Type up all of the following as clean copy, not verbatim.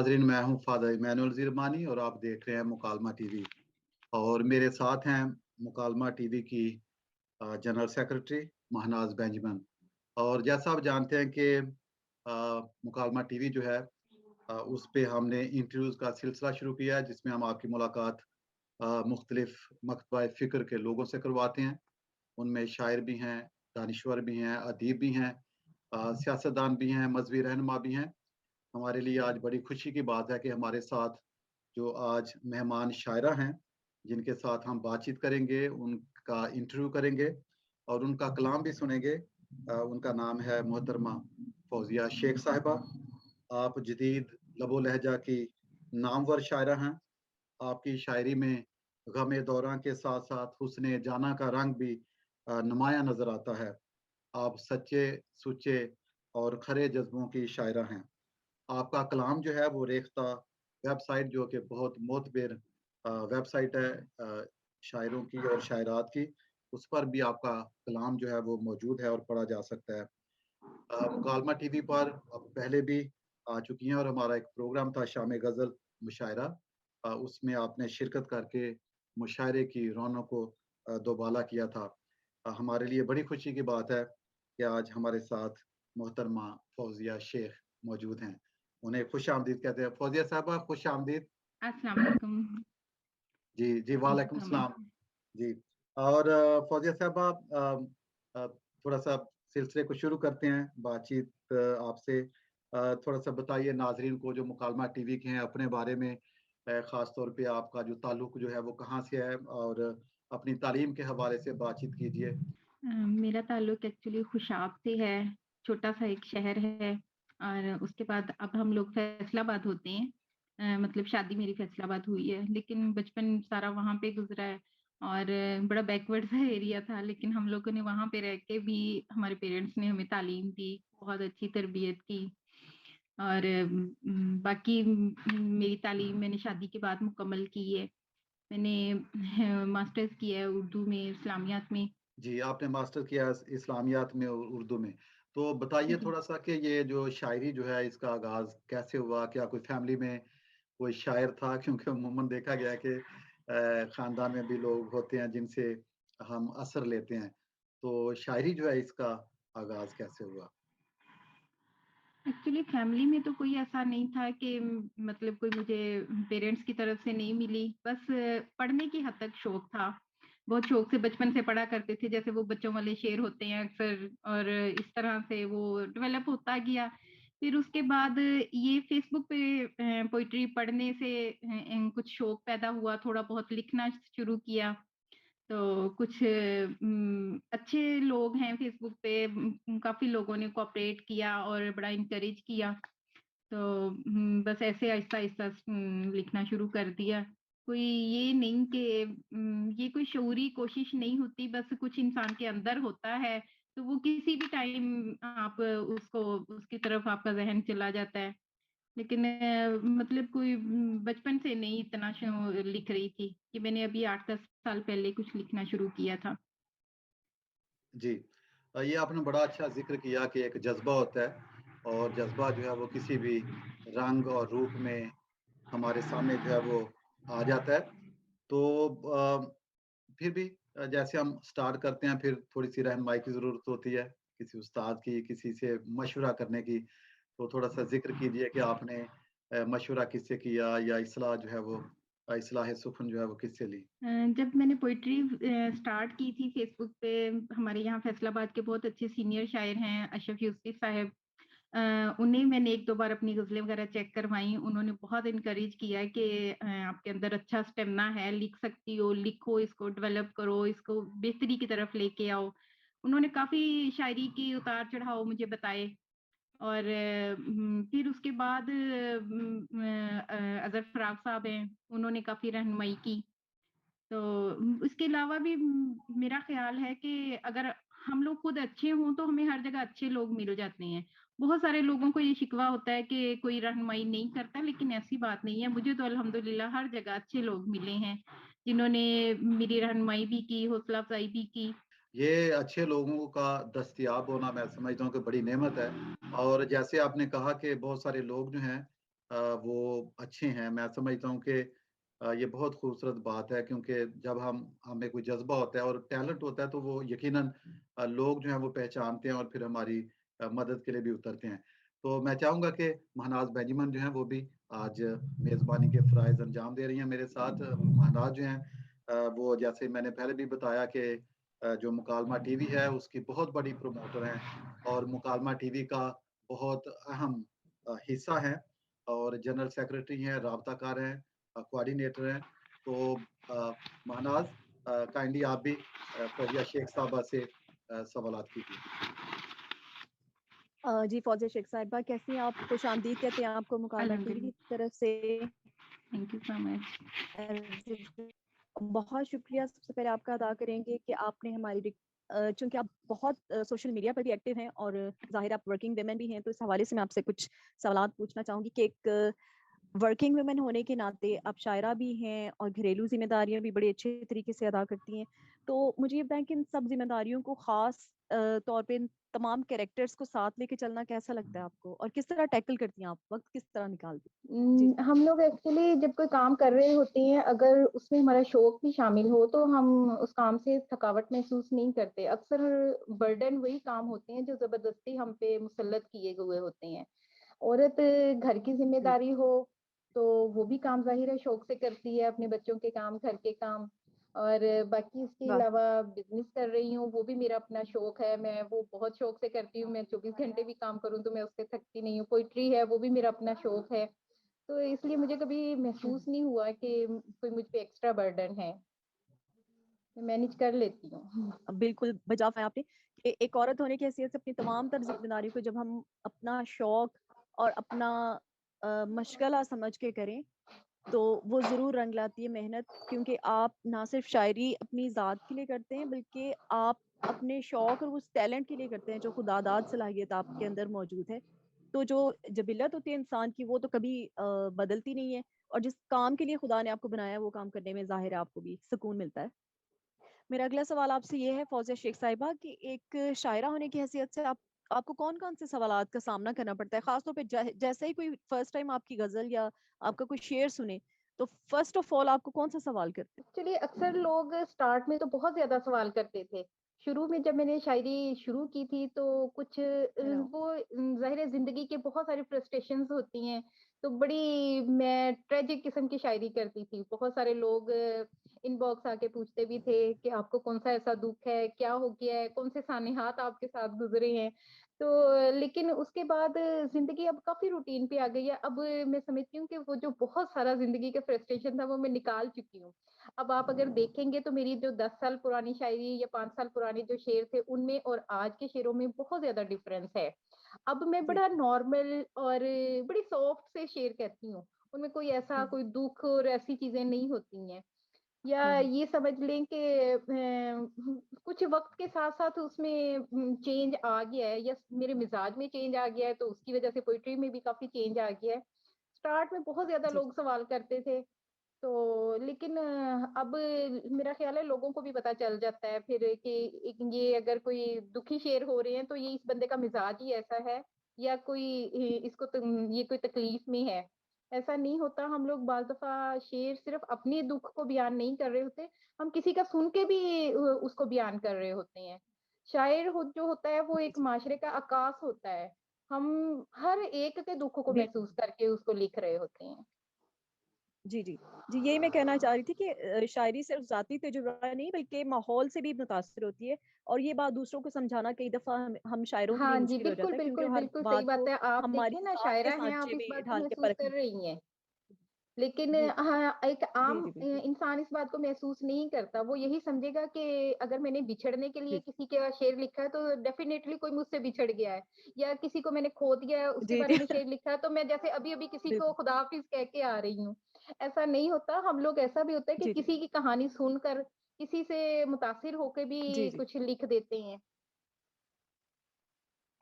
नाजरीन, मैं हूं फादर इमैनुअल ज़िरमानी और आप देख रहे हैं मुकालमा टीवी। और मेरे साथ हैं मुकालमा टीवी की जनरल सेक्रेटरी महनाज बेंजमिन। और जैसा आप जानते हैं कि मुकालमा टीवी जो है उस पे हमने इंटरव्यूज़ का सिलसिला शुरू किया है, जिसमें हम आपकी मुलाकात मुख्तलिफ मकतबा फ़िक्र के लोगों से करवाते हैं। उनमें शायर भी हैं, दानिश्वर भी हैं, अदीब भी हैं, सियासतदान भी हैं, मज़हबी रहनुमा भी हैं। हमारे लिए आज बड़ी खुशी की बात है कि हमारे साथ जो आज मेहमान शायरा हैं, जिनके साथ हम बातचीत करेंगे, उनका इंटरव्यू करेंगे और उनका कलाम भी सुनेंगे। उनका नाम है मोहतरमा फ़ौज़िया शेख साहिबा। आप जदीद लबो लहजा की नामवर शायरा हैं। आपकी शायरी में गम-ए-दौरां के साथ-साथ हुस्न-ए-जाना का रंग भी नुमायाँ नज़र आता है। आप सच्चे, सुच्चे और खरे जज़्बों की शायरा हैं। आपका कलाम जो है वो रेख्ता वेबसाइट, जो कि बहुत मोतबर वेबसाइट है शायरों की और शायरात की, उस पर भी आपका कलाम जो है वो मौजूद है और पढ़ा जा सकता है। मुकालमा टीवी पर अब पहले भी आ चुकी हैं और हमारा एक प्रोग्राम था शाम गज़ल मुशायरा, उसमें आपने शिरकत करके मुशायरे की रौनक को दोबाला किया था। हमारे लिए बड़ी खुशी की बात है कि आज हमारे साथ मोहतरमा फ़ौज़िया शेख मौजूद हैं। उन्हें खुशामदीद कहते हैं। फ़ौज़िया साहबा, खुशामदीद। अस्सलाम वालेकुम। जी, जी, वालेकुम हाँ, सलाम। जी। और फ़ौज़िया साहबा, अ, थोड़ा-सा सिलसिले को शुरू करते हैं बातचीत आपसे। थोड़ा-सा बताइए नाज़रीन को जो मुकालमा टीवी के हैं अपने बारे में, ख़ास तौर पे आपका जो ताल्लुक जो है वो कहाँ से है और अपनी तालीम के हवाले से बातचीत कीजिए। मेरा ताल्लुक एक्चुअली खुशाब से है, छोटा-सा एक शहर है और उसके बाद अब हम लोग फैसलाबाद होते हैं। मतलब शादी मेरी फैसलाबाद हुई है, लेकिन बचपन सारा वहाँ पे गुज़रा है और बड़ा बैकवर्ड सा एरिया था, लेकिन हम लोगों ने वहाँ पे रह के भी हमारे पेरेंट्स ने हमें तालीम दी, बहुत अच्छी तरबियत की और बाकी मेरी तालीम मैंने शादी के बाद मुकम्मल की है। मैंने मास्टर्स किया है उर्दू में, इस्लामियात में। जी, आपने मास्टर किया इस्लामियात में और उर्दू में। तो बताइए जी। थोड़ा-सा कि ये जो शायरी जो है इसका आगाज़ कैसे हुआ? क्या कोई फ़ैमिली में कोई शायर था? क्योंकि अमूमन देखा गया है कि ख़ानदान में भी लोग होते हैं जिनसे हम असर लेते हैं। तो शायरी जो है इसका आगाज़ कैसे हुआ? एक्चुअली फैमिली में तो कोई ऐसा नहीं था कि मतलब कोई मुझे पेरेंट्स की तरफ से नहीं मिली। बस पढ़ने की हद तक शौक था। बहुत शौक से बचपन से पढ़ा करते थे, जैसे वो बच्चों वाले शेर होते हैं अक्सर और इस तरह से वो डेवलप होता गया। फिर उसके बाद ये फ़ेसबुक पे पोएट्री पढ़ने से कुछ शौक पैदा हुआ, थोड़ा बहुत लिखना शुरू किया। तो कुछ अच्छे लोग हैं फ़ेसबुक पे, काफ़ी लोगों ने कोऑपरेट किया और बड़ा एनकरेज किया। तो बस ऐसे आहिस्ता-आहिस्ता लिखना शुरू कर दिया। कोई ये नहीं कि ये कोई शऊरी कोशिश नहीं होती, बस कुछ इंसान के अंदर होता है, तो वो किसी भी टाइम आप उसको उसकी तरफ आपका ज़हन चला जाता है। लेकिन मतलब कोई बचपन से नहीं इतना लिख रही थी कि मैंने अभी 8-10 साल पहले कुछ लिखना शुरू किया था। जी। ये आपने बड़ा अच्छा ज़िक्र किया कि एक जज़्बा होता है और जज़्बा जो है वो किसी भी रंग और रूप में हमारे सामने जो है वो आ जाता है। तो फिर भी जैसे हम स्टार्ट करते हैं, फिर थोड़ी-सी रहनुमाई की ज़रूरत होती है, किसी उस्ताद की, किसी से मशवरा करने की। तो थोड़ा-सा ज़िक्र कीजिए कि आपने मशवरा किससे किया या इस्लाह जो है वो इस्लाह सुफ़न जो है वो किससे ली? जब मैंने पोएट्री स्टार्ट की थी फ़ेसबुक पे, हमारे यहाँ फैसलाबाद के बहुत अच्छे सीनियर शायर हैं अशरफ यूसुफ़ी साहब। उन्हें मैंने 1-2 बार अपनी ग़ज़लें वग़ैरह चेक करवाई। उन्होंने बहुत एनकरेज किया कि आपके अंदर अच्छा स्टेमिना है, लिख सकती हो, लिखो, इसको डेवलप करो, इसको बेहतरी की तरफ लेके आओ। उन्होंने काफ़ी शायरी के उतार-चढ़ाव मुझे बताए। और फिर उसके बाद अज़हर फ़राग साहब हैं, उन्होंने काफ़ी रहनुमाई की। तो उसके अलावा भी मेरा ख़्याल है कि अगर हम लोग खुद अच्छे हों, तो हमें हर जगह अच्छे लोग मिल जाते हैं। बहुत सारे लोगों को ये शिकवा होता है कि कोई रहनुमाई नहीं करता, लेकिन ऐसी बात नहीं है। मुझे तो अल्हम्दुलिल्लाह हर जगह अच्छे लोग मिले हैं, जिन्होंने मेरी रहनुमाई भी की, हौसला अफ़ज़ाई भी की। ये अच्छे लोगों का दस्तयाब होना मैं समझता हूँ कि बड़ी नेमत है। और जैसे आपने कहा कि बहुत सारे लोग जो हैं वो अच्छे हैं। मैं समझता हूँ कि ये बहुत खूबसूरत बात है, क्योंकि जब हमें कोई जज़्बा होता है और टैलेंट होता है, तो वो यकीनन लोग जो हैं वो पहचानते हैं और फिर हमारी मदद के लिए भी उतरते हैं। तो मैं चाहूँगा कि महनाज़ बेंजमिन जो हैं वो भी आज मेज़बानी के फ़राइज़ अंजाम दे रही हैं मेरे साथ। महनाज़ जो हैं वो, जैसे मैंने पहले भी बताया कि जो मुकालमा टीवी है उसकी बहुत बड़ी प्रमोटर हैं और मुकालमा टीवी का बहुत अहम हिस्सा हैं और जनरल सेक्रेटरी हैं, राब्ताकार हैं, कोऑर्डिनेटर हैं। तो महनाज़, काइंडली आप भी फौजिया शेख साहबा से सवालात कीजिए। जी, फौजिया शेख साहिबा कैसी हैं आप? खुशामदीद कहते हैं आपको मुकालमा टीवी की अल्हम्दुलिल्लाह। तरफ से। Thank you so much. बहुत शुक्रिया सबसे पहले आपका अदा करेंगे कि आपने चूँकि आप बहुत सोशल मीडिया पर भी एक्टिव हैं और ज़ाहिर आप वर्किंग वुमेन भी हैं, तो इस हवाले से मैं आपसे कुछ सवालात पूछना चाहूँगी कि एक वर्किंग वुमेन होने के नाते आप शायरा भी हैं और घरेलू ज़िम्मेदारियाँ भी बड़े अच्छे तरीके से अदा करती हैं। तो मुझे ये बताएँ कि इन सब ज़िम्मेदारियों को ख़ास तौर पे इन तमाम कैरेक्टर्स को साथ लेके चलना कैसा लगता है आपको? और किस तरह टैकल करती हैं आप? वक़्त किस तरह निकालती हैं? जी। हम लोग एक्चुअली जब कोई काम कर रहे होते हैं, अगर उसमें हमारा शौक भी शामिल हो, तो हम उस काम से थकावट महसूस नहीं करते। अक्सर बर्डन वही काम होते हैं जो ज़बरदस्ती हम पे मुसल्लत किए हुए होते हैं। औरत घर की जी, ज़िम्मेदारी हो, तो वो भी काम ज़ाहिर है शौक से करती है, अपने बच्चों के काम, घर के काम। और बाकी इसके वाह! अलावा बिज़नेस कर रही हूँ, वो भी मेरा अपना शौक है, मैं वो बहुत शौक से करती हूँ। मैं 24 घंटे भी काम करूँ तो मैं उससे थकती नहीं हूँ। पोएट्री है, वो भी मेरा अपना शौक है। तो इसलिए मुझे कभी हुँ। महसूस नहीं हुआ कि कोई मुझ पे एक्स्ट्रा बर्डन है। मैं मैनेज कर लेती हूँ। बिल्कुल बजा पाया आपने कि एक औरत होने की हैसियत से अपनी तमाम तर ज़िम्मेदारियों को जब हम अपना शौक और अपना मशगला समझ के करें, तो वो ज़रूर रंग लाती है मेहनत, क्योंकि आप ना सिर्फ़ शायरी अपनी ज़ात के लिए करते हैं, बल्कि आप अपने शौक और उस टैलेंट के लिए करते हैं जो खुदादाद सलाहियत आपके अंदर मौजूद है। तो जो जबिलत होती है इंसान की, वो तो कभी बदलती नहीं है, और जिस काम के लिए खुदा ने आपको बनाया है वो काम करने में ज़ाहिर है आपको भी सुकून मिलता है। मेरा अगला सवाल आपसे ये है फौजिया शेख साहिबा कि एक शायरा होने की हैसियत से आपको कौन-कौन से सवालात का सामना करना पड़ता है? ख़ास तौर पे जैसे ही कोई फर्स्ट टाइम आपकी ग़ज़ल या आपका कोई शेर सुने, तो फर्स्ट ऑफ ऑल आपको कौन-सा सवाल करते हैं? एक्चुअली अक्सर लोग स्टार्ट में तो बहुत ज़्यादा सवाल करते थे। शुरू में जब मैंने शायरी शुरू की थी तो कुछ हेलो। ज़ाहिर है ज़िंदगी के बहुत सारी फ्रस्ट्रेशंस होती हैं, तो बड़ी मैं ट्रेजिक किस्म की शायरी करती थी। बहुत सारे लोग इनबॉक्स आके पूछते भी थे कि आपको कौन-सा ऐसा दुःख है, क्या हो गया है, कौन से सानेहात आपके साथ गुज़रे हैं। तो लेकिन उसके बाद ज़िंदगी अब काफ़ी रूटीन पे आ गई है। अब मैं समझती हूँ कि वो जो बहुत सारा ज़िंदगी का फ्रस्ट्रेशन था वो मैं निकाल चुकी हूँ। अब आप अगर देखेंगे तो मेरी जो 10 साल पुरानी शायरी या 5 साल पुराने जो शेर थे उनमें और आज के शेरों में बहुत ज़्यादा डिफरेंस है। अब मैं जी, बड़ा नॉर्मल और बड़ी सॉफ्ट से शेर कहती हूँ। उनमें कोई ऐसा हुँ, कोई दुःख और ऐसी चीज़ें नहीं होती हैं। या हुँ, हुँ। ये समझ लें कि कुछ वक़्त के साथ-साथ उसमें चेंज आ गया है या मेरे मिज़ाज में चेंज आ गया है, तो उसकी वज़ह से पोएट्री में भी काफ़ी चेंज आ गया है। स्टार्ट में बहुत ज़्यादा जी, लोग सवाल करते थे, तो लेकिन अब मेरा ख़्याल है लोगों को भी पता चल जाता है फिर कि एक ये अगर कोई दुखी शेर हो रहे हैं, तो ये इस बंदे का मिज़ाज ही ऐसा है या कोई इसको ये कोई तकलीफ़ में है। ऐसा नहीं होता, हम लोग बाज़ दफ़ा शेर सिर्फ़ अपने दुःख को बयान नहीं कर रहे होते, हम किसी का सुन के भी उसको बयान कर रहे होते हैं। शायर जो होता है वो जी, एक जी। माशरे का अक्कास होता है। हम हर एक के दुःख को बिल्कुल। महसूस करके उसको लिख रहे होते हैं। जी, जी। जी, यही मैं कहना चाह रही थी कि शायरी सिर्फ़ ज़ाती तजुर्बा नहीं बल्कि माहौल से भी मुतासिर होती है, और ये बात दूसरों को समझाना कई दफ़ा हम शायरों के लिए हाँ जी, मुश्किल हो बिल्कुल, जाता है, क्योंकि बिल्कुल, वो हर बिल्कुल सही बात बात को है। आप हमारी देखिए ना ज़ात के शायरा हैं, आप सांचे इस में बात को ढाल के महसूस कर परखना। रही हैं। लेकिन जी, हाँ, एक जी, आम जी, बिल्कुल। इंसान इस बात को महसूस नहीं करता। वो यही समझेगा कि अगर मैंने बिछड़ने के लिए जी, किसी का शेर लिखा है तो डेफ़िनेटली कोई मुझसे बिछड़ गया है या किसी को मैंने खो दिया है, उसके जी, बारे जी। में शेर लिखा है तो मैं जैसे अभी-अभी किसी को बिल्कुल। खुदा हाफ़िज़ कह के आ रही हूँ। ऐसा नहीं होता, हम लोग ऐसा भी होता है कि जी, जी। किसी की कहानी सुनकर, किसी से मुतासिर होके जी, भी जी। कुछ लिख देते हैं।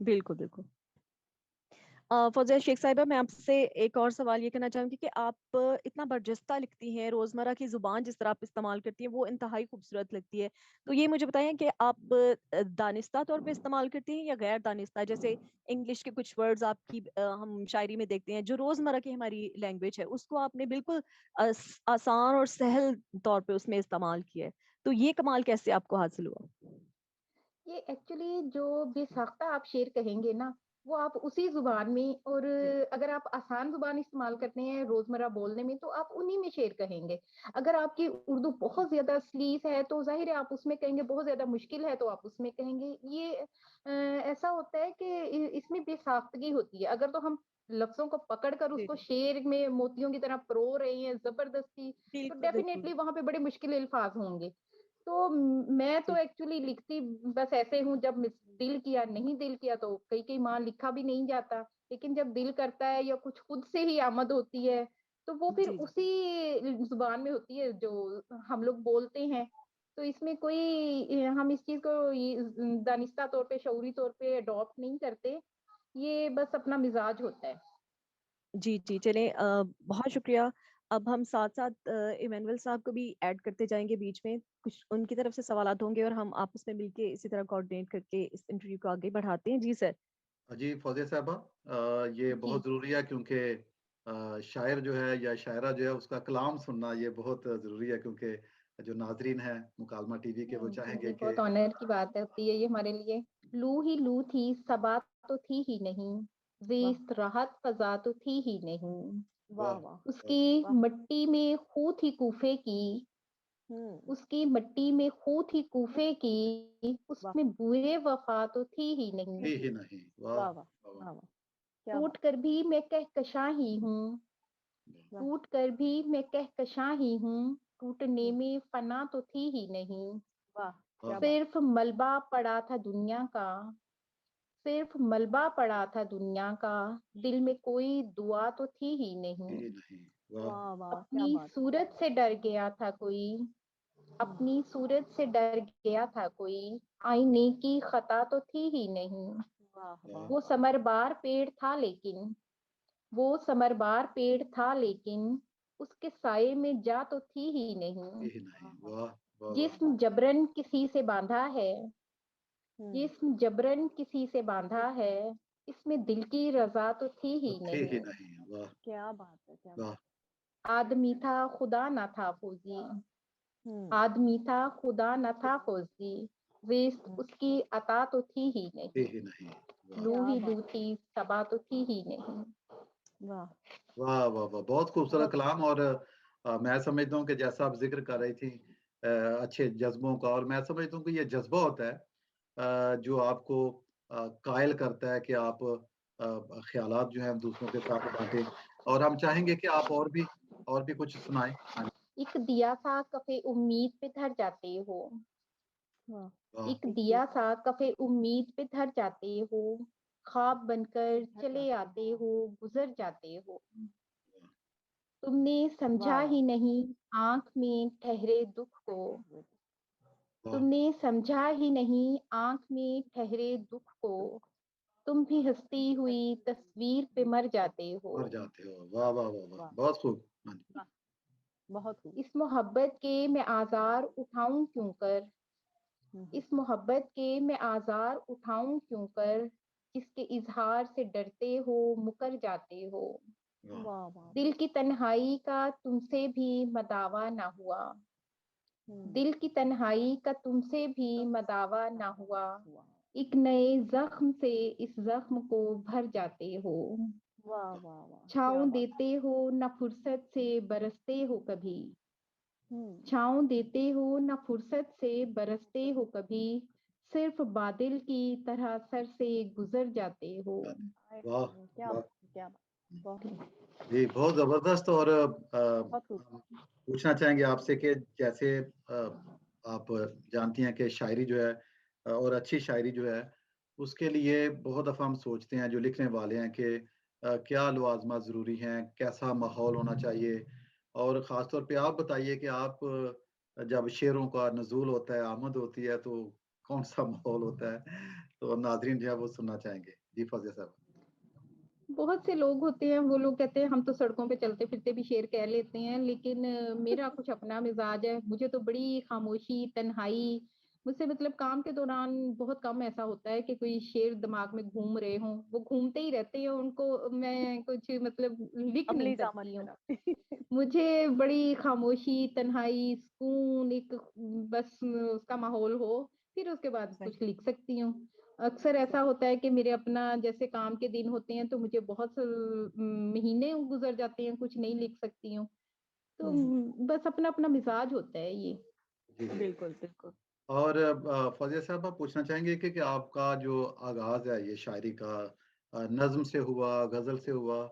बिल्कुल, बिल्कुल। फौजिया शेख साहिबा, मैं आपसे एक और सवाल ये करना चाहूंगी कि आप इतना बरजस्ता लिखती हैं, रोजमर्रा की जुबान जिस तरह आप इस्तेमाल करती हैं वो इंतहाई खूबसूरत लगती है। तो ये मुझे बताएं कि आप दानिस्ता तौर पे इस्तेमाल करती हैं या गैर दानिस्ता? जैसे इंग्लिश के कुछ वर्ड्स आपकी हम शायरी में देखते हैं जो रोजमर्रा की हमारी लैंग्वेज है, उसको आपने बिल्कुल आसान और सहल तौर पे उसमें इस्तेमाल किया है। तो ये कमाल कैसे आपको हासिल हुआ? ये एक्चुअली जो बेसाख्ता आप शेर कहेंगे ना, वो आप उसी जुबान में, और जी अगर आप आसान जुबान इस्तेमाल करते हैं रोजमर्रा बोलने में तो आप उन्हीं में शेर कहेंगे। अगर आपकी उर्दू बहुत ज्यादा सलीस है तो जाहिर है आप उसमें कहेंगे, बहुत ज्यादा मुश्किल है तो आप उसमें कहेंगे। ये ऐसा होता है कि इसमें बेसाख्तगी होती है। अगर तो हम लफ्जों को पकड़कर जी उसको जी, शेर में मोतियों की तरह परो रहे हैं जबरदस्ती, तो बिल्कुल बिल्कुल। डेफिनेटली वहां पे बड़े मुश्किल अल्फाज होंगे। तो मैं तो जी एक्चुअली लिखती बस ऐसे हूँ, जब दिल किया, नहीं दिल किया तो कई कई माँ लिखा भी नहीं जाता, लेकिन जब दिल करता है या कुछ खुद से ही आमद होती है तो वो फिर जी जी, उसी जुबान में होती है जो हम लोग बोलते हैं। तो इसमें कोई हम इस चीज को दानिस्ता तौर पे, शऊरी तौर पे अडॉप्ट नहीं करते। ये बस अपना मिजाज होता है। जी जी, चलें, बहुत शुक्रिया। अब हम साथ साथ इमानुअल साहब को भी ऐड करते जाएंगे बीच में, कुछ उनकी तरफ से सवालात होंगे और हम आपस में मिलके इसी तरह कोऑर्डिनेट करके इस इंटरव्यू को आगे बढ़ाते हैं। जी सर। जी फौजिया साहबा, ये जी बहुत ज़रूरी है क्योंकि शायर जो है या शायरा जो है उसका कलाम सुनना ये बहुत ज़रूरी है, क्योंकि जो नाजरीन है मुकालमा टीवी के वो जी चाहेंगे जी, कि बहुत ऑनर की बात होती है ये हमारे लिए। लू ही लू थी, सबात तो थी ही नहीं, वाह जीस्त राहत फजा तो थी ही नहीं। वाह वाह वाह वाह उसकी वाह। मिट्टी में खू थी कूफे की, हम्म। उसकी मिट्टी में खू थी कूफे की, वाह, उसमें बुए वफा तो थी ही नहीं। ही ही नहीं, वाह वाह वाह वाह वाह वाह वाह, क्या टूट बात। कर भी मैं कहकशा ही हूँ, वाह। टूट कर भी मैं कहकशा ही हूँ, टूटने हम्म, में फना तो थी ही नहीं। वाह, क्या वाह बात। सिर्फ मलबा पड़ा था दुनिया का, सिर्फ मलबा पड़ा था दुनिया का, दिल में कोई दुआ तो थी ही नहीं। ही नहीं, वाह वाह वाह, क्या अपनी बात। सूरत से डर गया था कोई, हम्म, अपनी सूरत से डर गया था कोई, आईने की खता तो थी ही नहीं। वाह वाह वाह वो वाह। समरबार पेड़ था लेकिन, वो समरबार पेड़ था लेकिन, उसके साये में जा तो थी ही नहीं। ही नहीं, वाह वाह, वाह वाह वाह जिस्म जबरन किसी से बांधा है, हम्म, जिस्म जबरन किसी से बांधा है, इसमें दिल की रजा तो थी तो ही थे ही नहीं। नहीं, वाह क्या बात है, क्या बात। वाह आदमी था खुदा न था फौजी, हम्म आदमी था खुदा न था फौजी, रिस्क हम्म, उसकी अता तो थी ही थे नहीं। ही नहीं, वाह लू क्या ही लू बात। थी, सबा तो थी ही नहीं। वाह, वाह वाह वाह, बहुत खूबसूरत बहुत। कलाम। और मैं समझता हूँ कि जैसा आप जिक्र कर रही थी अच्छे जज्बों का, और मैं समझता हूँ कि ये जज्बा होता है जो आपको कायल करता है कि आप ख्यालात जो हैं दूसरों के साथ बांटें। और हम चाहेंगे कि आप और भी कुछ सुनाएं। हाँ जी, एक दिया सा कफे उम्मीद पे धर जाते हो, वाह, वाह एक एक दिया दिया सा कफे उम्मीद पे धर जाते हो, ख्वाब बनकर घर चले जाते आते हो, गुजर जाते हो। वाह तुमने हो। वाह समझा वाह, ही नहीं आंख में ठहरे दुख को, ठहरे हुए वाह, तुमने समझा ही नहीं आंख में ठहरे दुख को, दुख तुम भी हंसती हुई तस्वीर पे मर जाते हो। मर जाते हो, वाह वाह वाह वाह, वाह बहुत खूब। हाँ जी, वाह, बहुत खूब। इस मोहब्बत के मैं आज़ार उठाऊं क्यों कर, हम्म, इस मोहब्बत के मैं आज़ार उठाऊं क्यों कर, जिसके इजहार से डरते हो मुकर जाते हो। वाह वाह वाह वाह। दिल की तन्हाई का तुमसे भी मदावा ना हुआ, हम्म, दिल की तन्हाई का तुमसे भी तुम मदावा ना हुआ, हुआ। एक नए जख्म से इस जख्म को भर जाते हो। वाह वाह वाह, क्या छाँव बात। देते हो न फुर्सत से बरसते हो कभी, हम्म, छाँव देते हो न फुर्सत से बरसते हो कभी, सिर्फ बादल की तरह सर से गुजर जाते हो। आए वाह हाय, क्या वाह। बात, क्या बात। बहुत खूब, जी बहुत जबरदस्त। और बहुत खूब। हम पूछना चाहेंगे आपसे कि जैसे आप जानती हैं कि शायरी जो है और अच्छी शायरी जो है उसके लिए बहुत दफ़ा हम सोचते हैं जो लिखने वाले हैं कि क्या लवाजमा ज़रूरी हैं, कैसा माहौल होना चाहिए। और ख़ास तौर पे आप बताइए कि आप जब शेरों का नुज़ूल होता है, आमद होती है तो कौन सा माहौल होता है? तो नाज़रीन जो है वो सुनना चाहेंगे। जी फौजिया साहब। बहुत से लोग होते हैं, वो लोग कहते हैं हम तो सड़कों पे चलते-फिरते भी शेर कह लेते हैं, लेकिन मेरा कुछ अपना मिज़ाज है। मुझे तो बड़ी खामोशी, तन्हाई, मुझसे मतलब काम के दौरान बहुत कम ऐसा होता है कि कोई शेर दिमाग में घूम रहे हों। वो घूमते ही रहते हैं, उनको मैं कुछ मतलब लिख नहीं अमली जामत सकती हूँ। बनाते। मुझे बड़ी खामोशी, तन्हाई, सुकून एक बस उसका माहौल हो, फिर उसके बाद सही, कुछ लिख सकती हूँ। अक्सर ऐसा होता है कि मेरे अपना जैसे काम के दिन होते हैं तो मुझे बहुत महीने गुज़र जाते हैं, कुछ नहीं लिख सकती हूँ। तो हुँ, बस अपना-अपना मिज़ाज होता है ये। जी, जी। बिल्कुल, बिल्कुल। और फ़ौज़िया साहब, आप पूछना चाहेंगे कि आपका जो आगाज़ है ये शायरी का नज़्म से हुआ, ग़ज़ल से हुआ?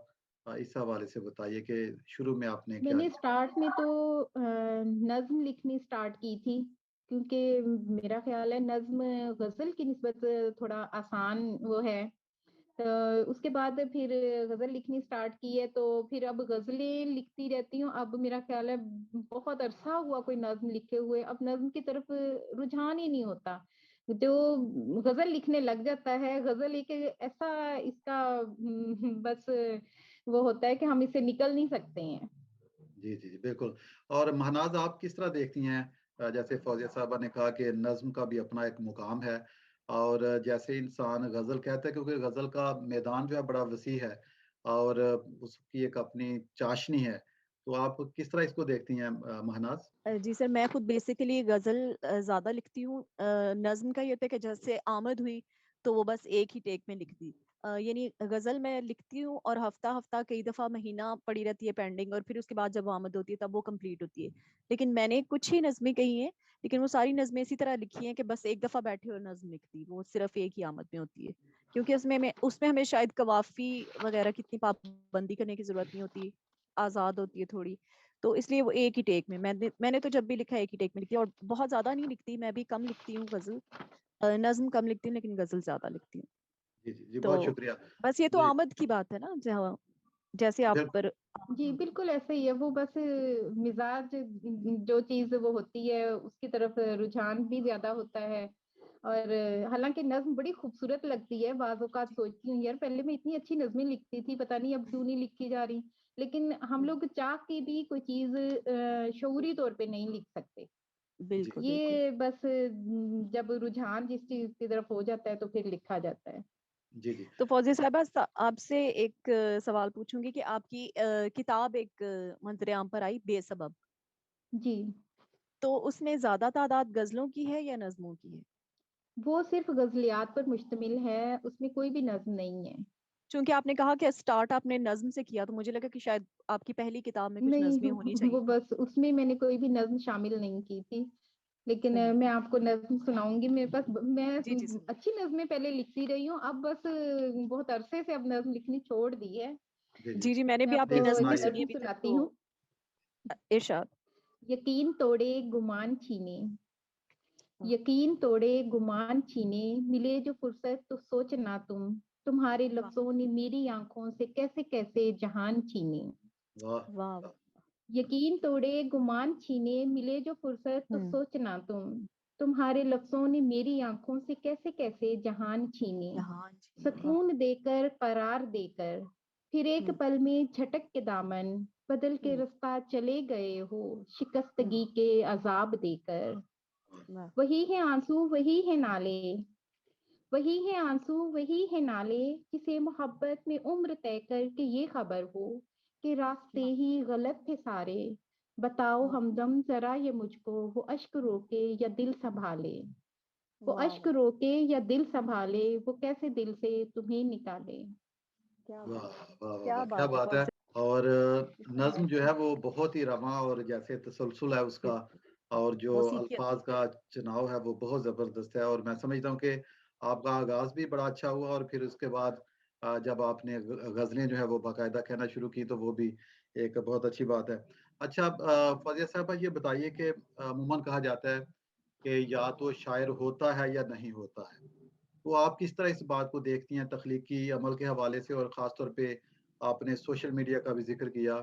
इस हवाले से बताइए कि शुरू में आपने क्या मैंने किया? स्टार्ट में तो नज़्म लिखनी स्टार्ट की थी, क्योंकि मेरा ख़्याल है नज़्म ग़ज़ल की निस्बत थोड़ा आसान वो है। उसके बाद फिर ग़ज़ल लिखनी स्टार्ट की है, तो फिर अब ग़ज़लें लिखती रहती हूँ। अब मेरा ख़्याल है बहुत अरसा हुआ कोई नज़्म लिखे हुए, अब नज़्म की तरफ रुझान ही नहीं होता। जो ग़ज़ल लिखने लग जाता है, ग़ज़ल एक ऐसा इसका बस वो होता है कि हम इससे निकल नहीं सकते हैं। जी, जी, जी, बिल्कुल। और महनाज़, आप किस तरह देखती हैं जैसे फ़ौज़िया साहबा ने कहा कि नज़्म का भी अपना एक मुक़ाम है, और जैसे इंसान ग़ज़ल कहता है, क्योंकि ग़ज़ल का मैदान जो है बड़ा वसीह है और उसकी एक अपनी चाशनी है। तो आप किस तरह इसको देखती हैं महनाज़? जी सर, मैं खुद बेसिकली गज़ल ज़्यादा लिखती हूँ। नज़्म का ये होता है कि जैसे आमद हुई, तो वो बस एक ही टेक में लिख दी। यानी गज़ल मैं लिखती हूँ और हफ़्ता-हफ़्ता कई दफ़ा महीना पड़ी रहती है पेंडिंग, और फिर उसके बाद जब वो आमद होती है तब वो कंप्लीट होती है। लेकिन मैंने कुछ ही नज़्में कही हैं, लेकिन वो सारी नज़्में इसी तरह लिखी हैं कि बस एक दफ़ा बैठे और नज़्म लिख दी, वो सिर्फ़ एक ही आमद में होती है। क्योंकि उसमें हमें शायद कवाफ़ी वग़ैरह की इतनी पाबंदी करने की ज़रूरत नहीं होती, आज़ाद होती है थोड़ी। तो इसलिए वो एक ही टेक में मैंने मैंने तो जब भी लिखा है एक ही टेक में लिखती हूँ, और बहुत ज़्यादा नहीं लिखती, मैं भी कम लिखती हूँ गज़ल। नज़्म कम लिखती हूँ लेकिन गज़ल ज़्यादा लिखती हूँ। जी, जी, जी, बहुत तो शुक्रिया। बस ये तो जी, आमद की बात है ना, जहाँ जैसे आप बिल्कुल। पर। जी, हुँ, बिल्कुल ऐसा ही है, वो बस मिज़ाज जो चीज़ वो होती है, उसकी तरफ रुझान भी ज़्यादा होता है। और हालाँकि नज़्म बड़ी खूबसूरत लगती है, बाज़ औक़ात जी। सोचती हूँ यार पहले मैं इतनी अच्छी नज़्में लिखती थी, पता नहीं अब क्यों नहीं लिखी जा रही। लेकिन हम हुँ, लोग चाह के भी कोई चीज़ शऊरी तौर पे नहीं लिख सकते। जी, बिल्कुल, बिल्कुल। ये बस जब रुझान जिस चीज़ की तरफ हो जाता है तो फिर लिखा जाता है। जी, जी। तो फ़ौज़िया साहिबा, आपसे एक सवाल पूछूँगी कि आपकी किताब एक मंज़र-ए-आम पर आई बेसबब, जी, तो उसमें ज़्यादा तादाद गज़लों की है या नज़्मों की है? वो सिर्फ़ ग़ज़लियात पर मुश्तमिल है, उसमें कोई भी नज़्म नहीं है। चूँकि आपने कहा कि स्टार्ट आपने नज़्म से किया, तो मुझे लगा कि शायद आपकी पहली किताब में कुछ नहीं, नज़्में होनी वो चाहिए। बस उसमें मैंने कोई भी नज़्म शामिल नहीं की थी। लेकिन सही। मैं आपको नज़्म सुनाऊँगी, मेरे पास मैं जी, जी, ज़रूर। अच्छी नज़में पहले लिखती रही हूँ, अब बस बहुत अरसे से अब नज़्म लिखनी छोड़ दी है। जी, जी। जी, जी, मैंने मैं भी आपको आपकी प्लीज़ नज़्म नहीं एक सुनाइए। सुनी नज़्म अभी तक, सुनाती तो हूँ। इरशाद। यकीन तोड़े गुमान छीने, हाँ, यकीन तोड़े गुमान छीने, मिले जो फुर्सत तो सोच ना तुम, तुम्हारे वाह! लफ्ज़ों ने मेरी आँखों से कैसे-कैसे जहान छीने। वाह! वाह, वाह! वाह! यकीन तोड़े गुमान छीने, मिले जो फुर्सत तो हुँ, सोच ना तुम, तुम्हारे लफ्ज़ों ने मेरी आँखों से कैसे-कैसे जहान छीने। जहान छीने, वाह! सुकून देकर, करार देकर, फिर एक हुँ, पल में झटक के दामन, बदल के हुँ, रास्ता चले गए हो, हुँ, शिकस्तगी के अज़ाब देकर। वाह! वही है आँसू, वही है नाले, वही है आँसू, वही है नाले, किसे मोहब्बत में उम्र तय कर के ये खबर हो कि रास्ते वाह! ही गलत थे सारे। बताओ वाह! हमदम ज़रा ये मुझको, वो अश्क रोके या दिल सँभाले। वो वाह, अश्क वाह! रोके या दिल सँभाले, वो कैसे दिल से तुम्हें निकाले। क्या वाह! बात है! वाह, वाह, क्या वाह! क्या बात है बात है! फ़ौज़िया, और कितना नज़्म जो है बेहतरीन! वो बहुत ही रवां और जैसे तसलसल है उसका, बिल्कुल, और जो मौसीकी अल्फ़ाज़ का चुनाव है वो बहुत ज़बरदस्त है, और मैं समझता हूँ कि आपका आगाज़ भी बड़ा अच्छा हुआ, और फिर उसके बाद जब आपने ग़ज़लें जो है वो बाकायदा कहना शुरू की तो वो भी एक बहुत अच्छी बात है। अच्छा, फ़ौज़िया साहबा, ये बताइए कि अमूमन कहा जाता है कि या तो शायर होता है या नहीं होता है। तो आप किस तरह इस बात को देखती हैं तख्लीकी अमल के हवाले से, और ख़ास तौर पे आपने सोशल मीडिया का भी ज़िक्र किया,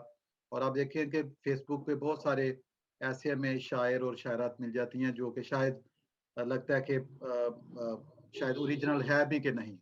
और आप देखिए कि फ़ेसबुक पे बहुत सारे ऐसे हमें शायर और शायरात मिल जाती हैं जो कि शायद लगता है कि शायद ओरिजिनल है भी कि नहीं।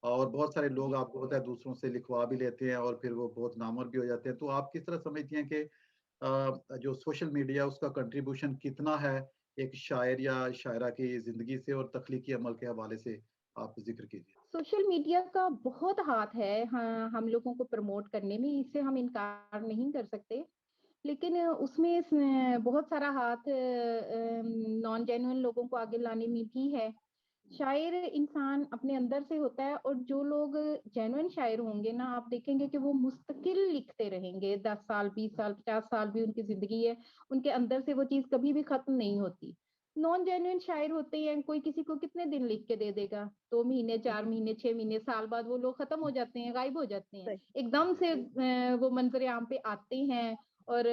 और बहुत सारे लोग आपको पता है दूसरों से लिखवा भी लेते हैं और फिर वो बहुत नामवर भी हो जाते हैं। तो आप किस तरह समझती हैं कि जो सोशल मीडिया उसका कंट्रीब्यूशन कितना है एक शायर या शायरा की ज़िंदगी से और तख्लीकी अमल के हवाले से आप ज़िक्र कीजिए? सोशल मीडिया का बहुत हाथ है हाँ, हम लोगों को प्रमोट करने में, इससे हम इनकार नहीं कर सकते। लेकिन उसमें बहुत सारा हाथ नॉन जेन्युइन लोगों को आगे लाने में भी है। शायर इंसान अपने अंदर से होता है, और जो लोग जेन्युइन शायर होंगे ना, आप देखेंगे कि वो मुस्तकिल लिखते रहेंगे। 10 साल, 20 साल, 50 साल भी उनकी जिंदगी है, उनके अंदर से वो चीज कभी भी खत्म नहीं होती। नॉन जेन्युइन शायर होते हैं, कोई किसी को कितने दिन लिख के दे देगा, 2 महीने, 4 महीने, 6 महीने, साल बाद वो लोग खत्म हो जाते हैं, गायब हो जाते हैं। सही एकदम से वो मंजर आम पे आते हैं और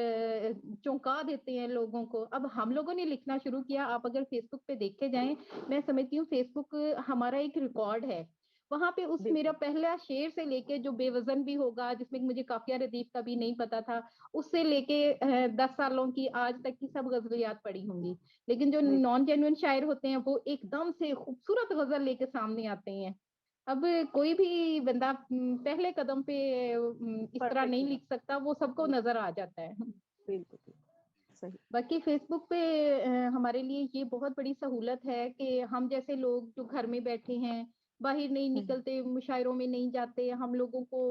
चौंका देते हैं लोगों को। अब हम लोगों ने लिखना शुरू किया, आप अगर फेसबुक पे देखे जाएं, मैं समझती हूँ फेसबुक हमारा एक रिकॉर्ड है। वहां पे उस मेरा बिल्कुल पहला शेर से लेके जो बेवजन भी होगा, जिसमें मुझे काफिया रदीफ का भी नहीं पता था, उससे लेके 10 सालों की आज तक की सब गजलियात पड़ी होंगी। लेकिन जो बिल्कुल नॉन जेन्युइन शायर होते हैं, वो एकदम से खूबसूरत गजल लेके सामने आते हैं। अब कोई भी बंदा पहले कदम पे इस तरह परफेक्ट नहीं होगा लिख सकता, वो सबको नजर आ जाता है। बिल्कुल बिल्कुल सही बाकी फेसबुक पे हमारे लिए ये बहुत बड़ी सहूलत है कि हम जैसे लोग जो घर में बैठे हैं, बाहर नहीं हम्म, निकलते, मुशायरों में नहीं जाते, हम लोगों को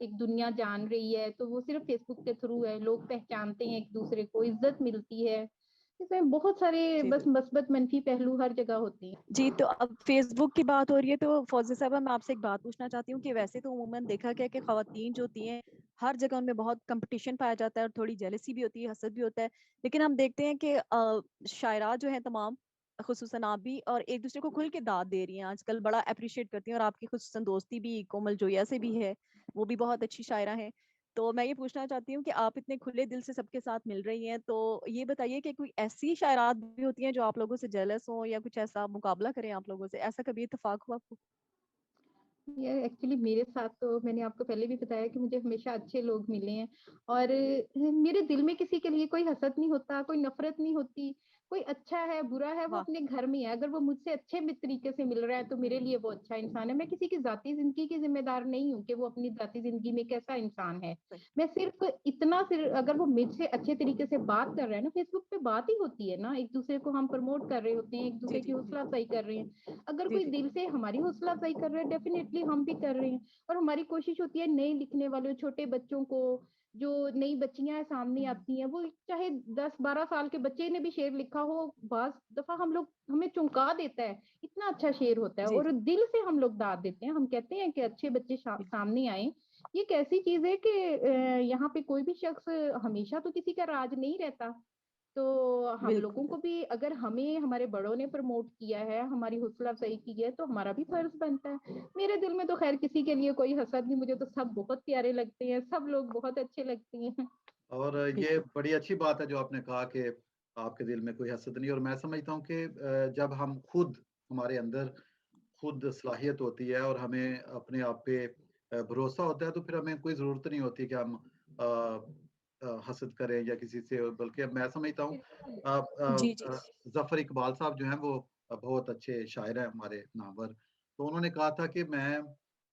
एक दुनिया जान रही है, तो वो सिर्फ फेसबुक के थ्रू है। लोग पहचानते हैं एक दूसरे को, इज्जत मिलती है। इसमें बहुत सारे जी, बस मस्बत मंफी पहलू हर जगह होते हैं। जी। तो अब फेसबुक की बात हो रही है तो फौजी साहब मैं आपसे एक बात पूछना चाहती हूँ कि वैसे तो उमूमन देखा गया कि खवातीन जो होती हैं हर जगह उनमें बहुत कंपटीशन पाया जाता है और थोड़ी जेलसी भी होती है, हसद भी होता है। लेकिन हम देखते हैं कि शायरा जो है तमाम, खुसूसन आप भी, और एक दूसरे को खुल के दाद दे रही हैं आजकल, बड़ा अप्रिशिएट करती हैं। और आपकी खुसूसन दोस्ती भी कोमल जोया से भी है, वो भी बहुत अच्छी शायरा है। तो मैं ये पूछना चाहती हूँ कि आप इतने खुले दिल से सबके साथ मिल रही हैं, तो ये बताइए कि कोई ऐसी शायरात भी होती हैं जो आप लोगों से जेलस हो या कुछ ऐसा मुकाबला करें आप लोगों से, ऐसा कभी इत्तेफाक हुआ आपको? ये एक्चुअली मेरे साथ तो मैंने आपको पहले भी बताया कि मुझे हमेशा अच्छे लोग मिले हैं, और मेरे दिल में किसी के लिए कोई हसद नहीं होता, कोई नफरत नहीं होती। कोई अच्छा है बुरा है वो वाह अपने घर में है, अगर वो मुझसे अच्छे तरीके से मिल रहा है तो मेरे लिए वो अच्छा इंसान है। मैं किसी की जाती जिंदगी की जिम्मेदार नहीं हूँ कि वो अपनी जाती जिंदगी में कैसा इंसान है। सही मैं सिर्फ इतना, सिर्फ अगर वो मुझसे अच्छे तरीके से बात कर रहा है ना, फेसबुक पे बात ही होती है ना, एक दूसरे को हम प्रमोट कर रहे होते हैं, एक जी दूसरे की जी हौसला अफजाई कर रहे हैं। अगर जी कोई जी दिल से हमारी हौसला अफजाई कर रहा है, डेफिनेटली हम भी कर रहे हैं। और हमारी कोशिश होती है नए लिखने वाले छोटे बच्चों को, जो नई बच्चियां सामने हम्म, आती हैं, वो चाहे 10-12 साल के बच्चे ने भी शेर लिखा हो, बास दफा हम लोग, हमें चौंका देता है, इतना अच्छा शेर होता है, जी और जी दिल से हम लोग दाद देते हैं। हम कहते हैं कि अच्छे बच्चे बिल्कुल सामने आए। ये एक ऐसी चीज है कि यहाँ पे कोई भी शख्स हमेशा तो किसी का राज नहीं रहता। तो हम बिल्कुल लोगों को भी, अगर हमें हमारे बड़ों ने प्रमोट किया है, हमारी हौसला अफजाई की है, तो हमारा भी फर्ज बनता है। मेरे दिल में तो खैर किसी के लिए कोई हसद नहीं, मुझे तो सब बहुत प्यारे लगते हैं, सब लोग बहुत अच्छे लगते हैं। और ये बिल्कुल बड़ी अच्छी बात है जो आपने कहा कि आपके दिल में कोई हसद नहीं और मैं समझता हूँ कि जब हम खुद हमारे अंदर खुद सलाहियत होती है और हमें अपने आप पे भरोसा होता है तो फिर हमें कोई ज़रूरत नहीं होती कि हम अ हसद करें या किसी से बल्कि मैं समझता हूँ बिल्कुल। जी जी ज़फ़र इकबाल साहब जो हैं वो बहुत अच्छे शायर हैं हमारे नामवर। तो उन्होंने कहा था कि मैं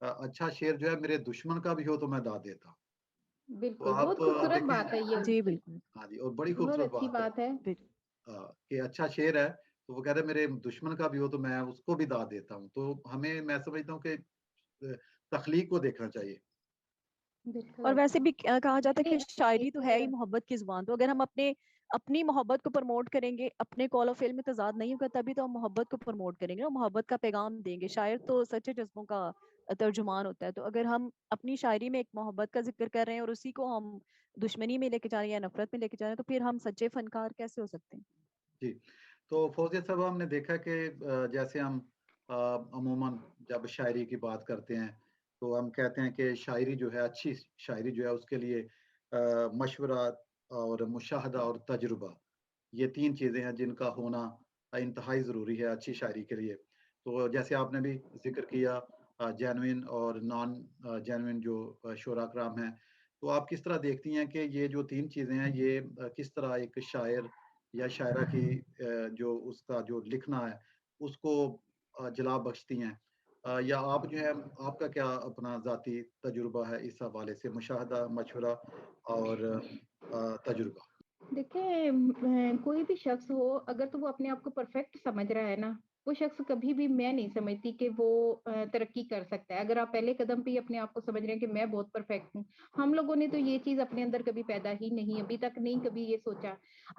अच्छा शेर जो है मेरे दुश्मन का भी हो तो मैं दा देता। तो बिल्कुल, आप बहुत खूबसूरत देखें बात है ये जी उनकी। बिल्कुल हाँ जी और बड़ी बहुत खूबसूरत अच्छी बात है। बात है। बिल्कुल कि अच्छा शेर है, तो वो कह रहे हैं मेरे दुश्मन का भी हो तो मैं उसको भी दाद देता हूँ। तो हमें मैं समझता हूँ कि तख्लीक को देखना चाहिए। और बिल्कुल। वैसे भी कहा जाता है कि शायरी तो है ही एक मोहब्बत की जुबान, तो अगर हम अपने अपनी मोहब्बत को प्रमोट करेंगे, अपने कॉल ऑफ फेल में तजाद नहीं होगा, तभी तो हम मोहब्बत को प्रमोट करेंगे और मोहब्बत का पैगाम देंगे। शायर तो सच्चे जज्बों का तर्जुमान होता है। तो अगर हम अपनी शायरी में एक मोहब्बत का जिक्र कर रहे हैं और उसी को हम दुश्मनी में लेके जा रहे हैं या नफरत में लेके जा रहे हैं, तो फिर हम सच्चे फनकार कैसे हो सकते हैं? जी, तो फ़ौज़िया साहब हमने देखा कि जैसे हम अमूमन जब शायरी की बात करते हैं, तो हम कहते हैं कि शायरी जो है अच्छी शायरी जो है उसके लिए मशवरा और मुशाहदा और तजुर्बा, ये 3 चीज़ें हैं जिनका होना इंतहाई ज़रूरी है अच्छी शायरी के लिए। तो जैसे आपने भी ज़िक्र किया जेनुइन और नॉन जेनुइन जो शुरा कराम हैं, तो आप किस तरह देखती हैं कि ये जो 3 चीज़ें हैं ये किस तरह एक शायर या शायरा की जो उसका जो लिखना है उसको जला बख्शती हैं। या आप जो है आपका क्या अपना ज़ाती तजुर्बा है इस हवाले से मुशाहदा, मशवरा और तजुर्बा? देखिए कोई भी शख्स हो अगर तो वो अपने आप को परफेक्ट समझ रहा है ना, वो शख्स कभी भी मैं नहीं समझती कि वो तरक्की कर सकता है। अगर आप पहले कदम पे ही अपने आप को समझ रहे हैं कि मैं बहुत परफेक्ट हूँ, हम लोगों ने तो ये चीज़ अपने अंदर कभी पैदा ही नहीं अभी तक नहीं कभी ये सोचा।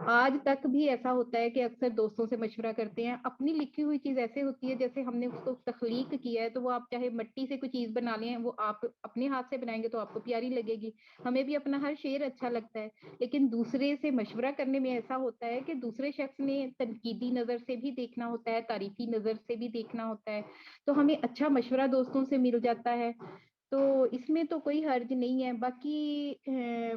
आज तक भी ऐसा होता है कि अक्सर दोस्तों से मशवरा करते हैं, अपनी लिखी हुई चीज़ ऐसे होती है जैसे हमने उसको तख्लीक किया है, तो वो आप चाहे मिट्टी से कोई चीज़ बना लें, वो आप अपने हाथ से बनाएँगे तो आपको प्यारी लगेगी। हमें भी अपना हर शेर अच्छा लगता है। लेकिन दूसरे से मशवरा करने में ऐसा होता है कि दूसरे शख्स ने तनकीदी नज़र से भी देखना होता है, तारीफ़ी नज़र से भी देखना होता है, तो हमें अच्छा मशवरा दोस्तों से मिल जाता है, तो इसमें तो कोई हर्ज नहीं है। बाकी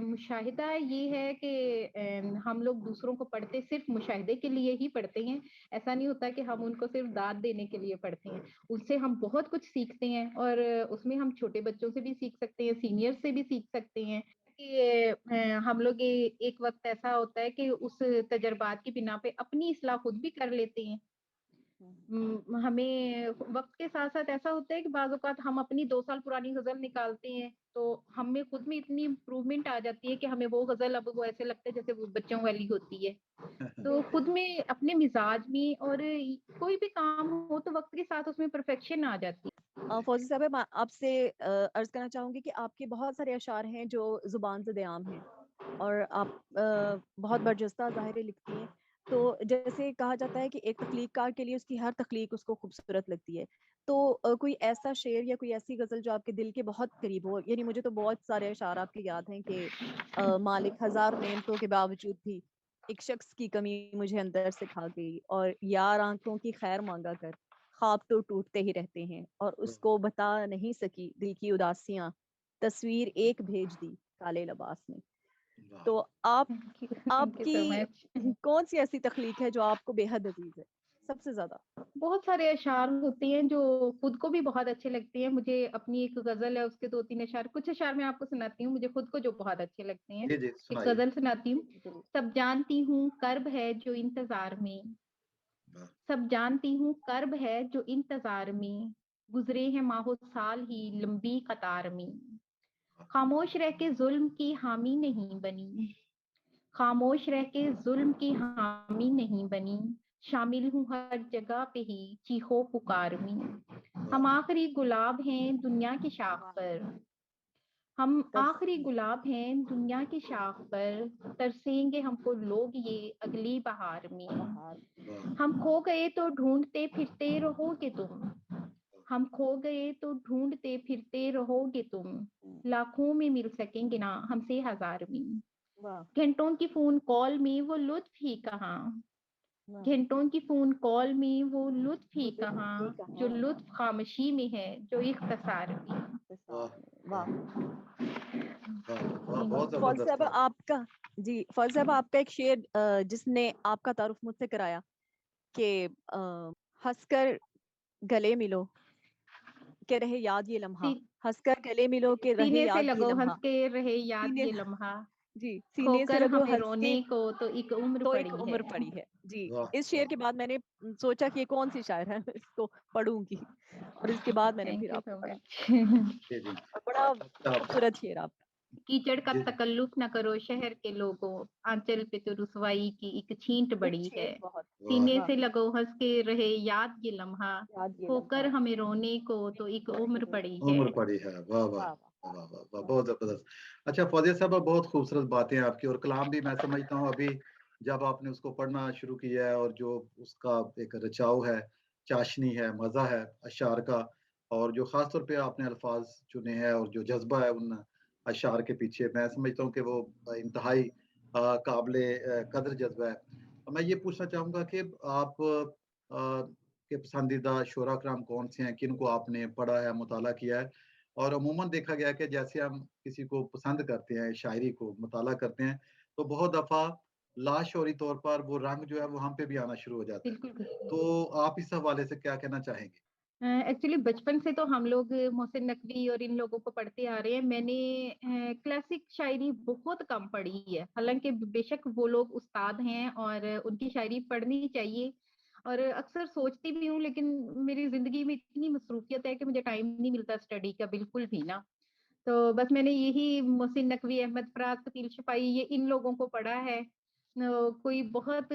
मुशाहिदा ये है कि हम लोग दूसरों को पढ़ते सिर्फ़ मुशाहिदे के लिए ही पढ़ते हैं, ऐसा नहीं होता कि हम उनको सिर्फ़ दाद देने के लिए पढ़ते हैं। उससे हम बहुत कुछ सीखते हैं और उसमें हम छोटे बच्चों से भी सीख सकते हैं, सीनियर से भी सीख सकते हैं। कि हम लोग ये एक वक़्त ऐसा होता है कि उस तजर्बात की बिना पे अपनी इस्लाह खुद भी कर लेते हैं। हमें वक़्त के साथ-साथ ऐसा होता है कि बाज़ औक़ात हम अपनी 2 साल पुरानी ग़ज़ल निकालते हैं, तो हम में खुद में इतनी इम्प्रूवमेंट आ जाती है कि हमें वो ग़ज़ल अब वो ऐसे लगता है जैसे वो बच्चों वाली होती है। तो खुद बिल्कुल। में अपने मिज़ाज में और कोई भी काम हो तो वक़्त के साथ उसमें परफ़ेक्शन आ जाती है। फ़ौज़ी साहबा मैं आपसे अर्ज़ करना चाहूँगी कि आपके बहुत सारे अशआर हैं जो ज़ुबान ज़ेद-ए-आम हैं और आप बहुत बरजस्ता ज़ाहिर लिखती हैं। तो जैसे कहा जाता है कि एक तख्लीक़कार के लिए उसकी हर तख्लीक़ उसको खूबसूरत लगती है। तो कोई ऐसा शेर या कोई ऐसी ग़ज़ल जो आपके दिल के बहुत करीब हो? यानी मुझे तो बहुत सारे अशआर आपके याद हैं कि मालिक हज़ार नेमतों के बावजूद भी एक शख़्स की कमी मुझे अंदर से खा गई और यार आँखों की खैर माँगा कर, ख्वाब तो टूटते ही रहते हैं और उसको बता नहीं सकी दिल की उदासियाँ, तस्वीर एक भेज दी काले लिबास में। वाह! तो आप थैंक यू सो आपकी मच। कौन-सी ऐसी तख्लीक़ है जो आपको बेहद अज़ीज़ है? सबसे ज़्यादा? बहुत सारे अशआर होते हैं जो खुद को भी बहुत अच्छे लगते हैं। मुझे अपनी एक ग़ज़ल है उसके 2-3 अशआर कुछ अशआर मैं आपको सुनाती हूँ, मुझे खुद को जो बहुत अच्छे लगते हैं। जी, जी, एक सुनाइए। ग़ज़ल सुनाती हूँ। ज़रूर। सब जानती हूँ कर्ब है जो इंतज़ार में, वाह! सब जानती हूँ कर्ब है जो इंतज़ार में, गुज़रे हैं माहो साल ही लंबी कतार में। वाह! खामोश रह के ज़ुल्म की हामी नहीं बनी, खामोश रह के ज़ुल्म की हामी नहीं बनी, शामिल हूँ हर जगह पे ही चीखो पुकार में। वाह! हम आखिरी गुलाब हैं दुनिया की शाख वाह! पर, हम आखिरी तरस गुलाब हैं दुनिया की शाख पर, तरसेंगे हमको लोग ये अगली बहार में। बहार वाह! हम खो गए तो ढूँढते फिरते रहोगे तुम, वाह! हम खो गए तो ढूँढते फिरते रहोगे तुम, हुँ, लाखों में मिल सकेंगे ना हमसे हज़ार में। वाह! घंटों की फ़ोन कॉल में वो लुत्फ़ ही कहाँ, वाह! घंटों की फ़ोन कॉल में वो लुत्फ़ वो ही लुत्फ़ ही कहाँ, जो कहाँ लुत्फ़ ख़ामोशी में है, जो इख़्तिसार में। इंतज़ार वाह! में, वाह! वाह! वाह! वाह! थैंक बहुत यू। फ़ौज़ी ज़बरदस्त साहबा था। आपका जी, फ़ौज़ी साहबा आपका एक शेर जिसने आपका तारुफ़ मुझसे कराया कि हँसकर गले मिलो के रहे याद ये लम्हा, सी हँसकर गले मिलो के रहे सीने से याद ये लगो हँस लम्हा, के रहे याद सीने ये लम्हा, जी, सीने से खोकर लगो हमें हँस के रोने को तो एक उम्र तो एक पड़ी है। उम्र पड़ी है। जी, वाह! इस शेर वाह! के बाद मैंने सोचा कि ये कौन-सी शायर है, मैं इसको पढ़ूँगी और इसके बाद मैंने फिर थैंक यू आपको सो पढ़ा मच। जी, जी। और बड़ा अच्छा खूबसूरत शेर आपका। कीचड़ का जी, जी। तकल्लुफ़ ना करो शहर के लोगों, आँचल पे तो रुसवाई की एक छींट एक बड़ी है। छींट बहुत वाह! सीने वाह! से लगो हँस के रहे याद ये लम्हा, याद ये खोकर लम्हा, हमें रोने को तो एक उम्र पड़ी है। उम्र पड़ी है। वाह, वाह! वाह, वाह, वाह, वाह, वाह! वाह! बहुत ज़बरदस्त। अच्छा फ़ौज़िया साहबा बहुत खूबसूरत बातें हैं आपकी और कलाम भी मैं समझता हूँ अभी जब आपने उसको पढ़ना शुरू किया है और जो उसका एक रचाव है, चाशनी है, मज़ा है अशआर का और जो ख़ास तौर पे आपने अल्फ़ाज़ चुने हैं और जो जज़्बा है उन अशआर के पीछे मैं समझता हूँ कि वो इंतहाई काबिले कदर जज़्बा है। मैं ये पूछना चाहूँगा कि आप के पसंदीदा शुरा कराम कौन-से हैं? किनको आपने पढ़ा है, मुताला किया है? और अमूमन देखा गया है कि जैसे हम किसी को पसंद करते हैं, शायरी को मुताला करते हैं, तो बहुत दफ़ा लाशऊरी तौर पर वो रंग जो है वो हम पे भी आना शुरू हो जाता है। बिल्कुल। तो आप इस हवाले से क्या कहना चाहेंगे? एक्चुअली बचपन से तो हम लोग मोहसिन नकवी और इन लोगों को पढ़ते आ रहे हैं। मैंने क्लासिक शायरी बहुत कम पढ़ी है। हालाँकि बेशक वो लोग उस्ताद हैं और उनकी शायरी पढ़नी चाहिए। और अक्सर सोचती भी हूँ, लेकिन मेरी ज़िंदगी में इतनी मसरूफ़ियत है कि मुझे टाइम नहीं मिलता स्टडी का बिल्कुल भी ना। तो बस मैंने यही मोहसिन नकवी, अहमद फराज, कतील शफ़ाई, ये इन लोगों को पढ़ा है। कोई बहुत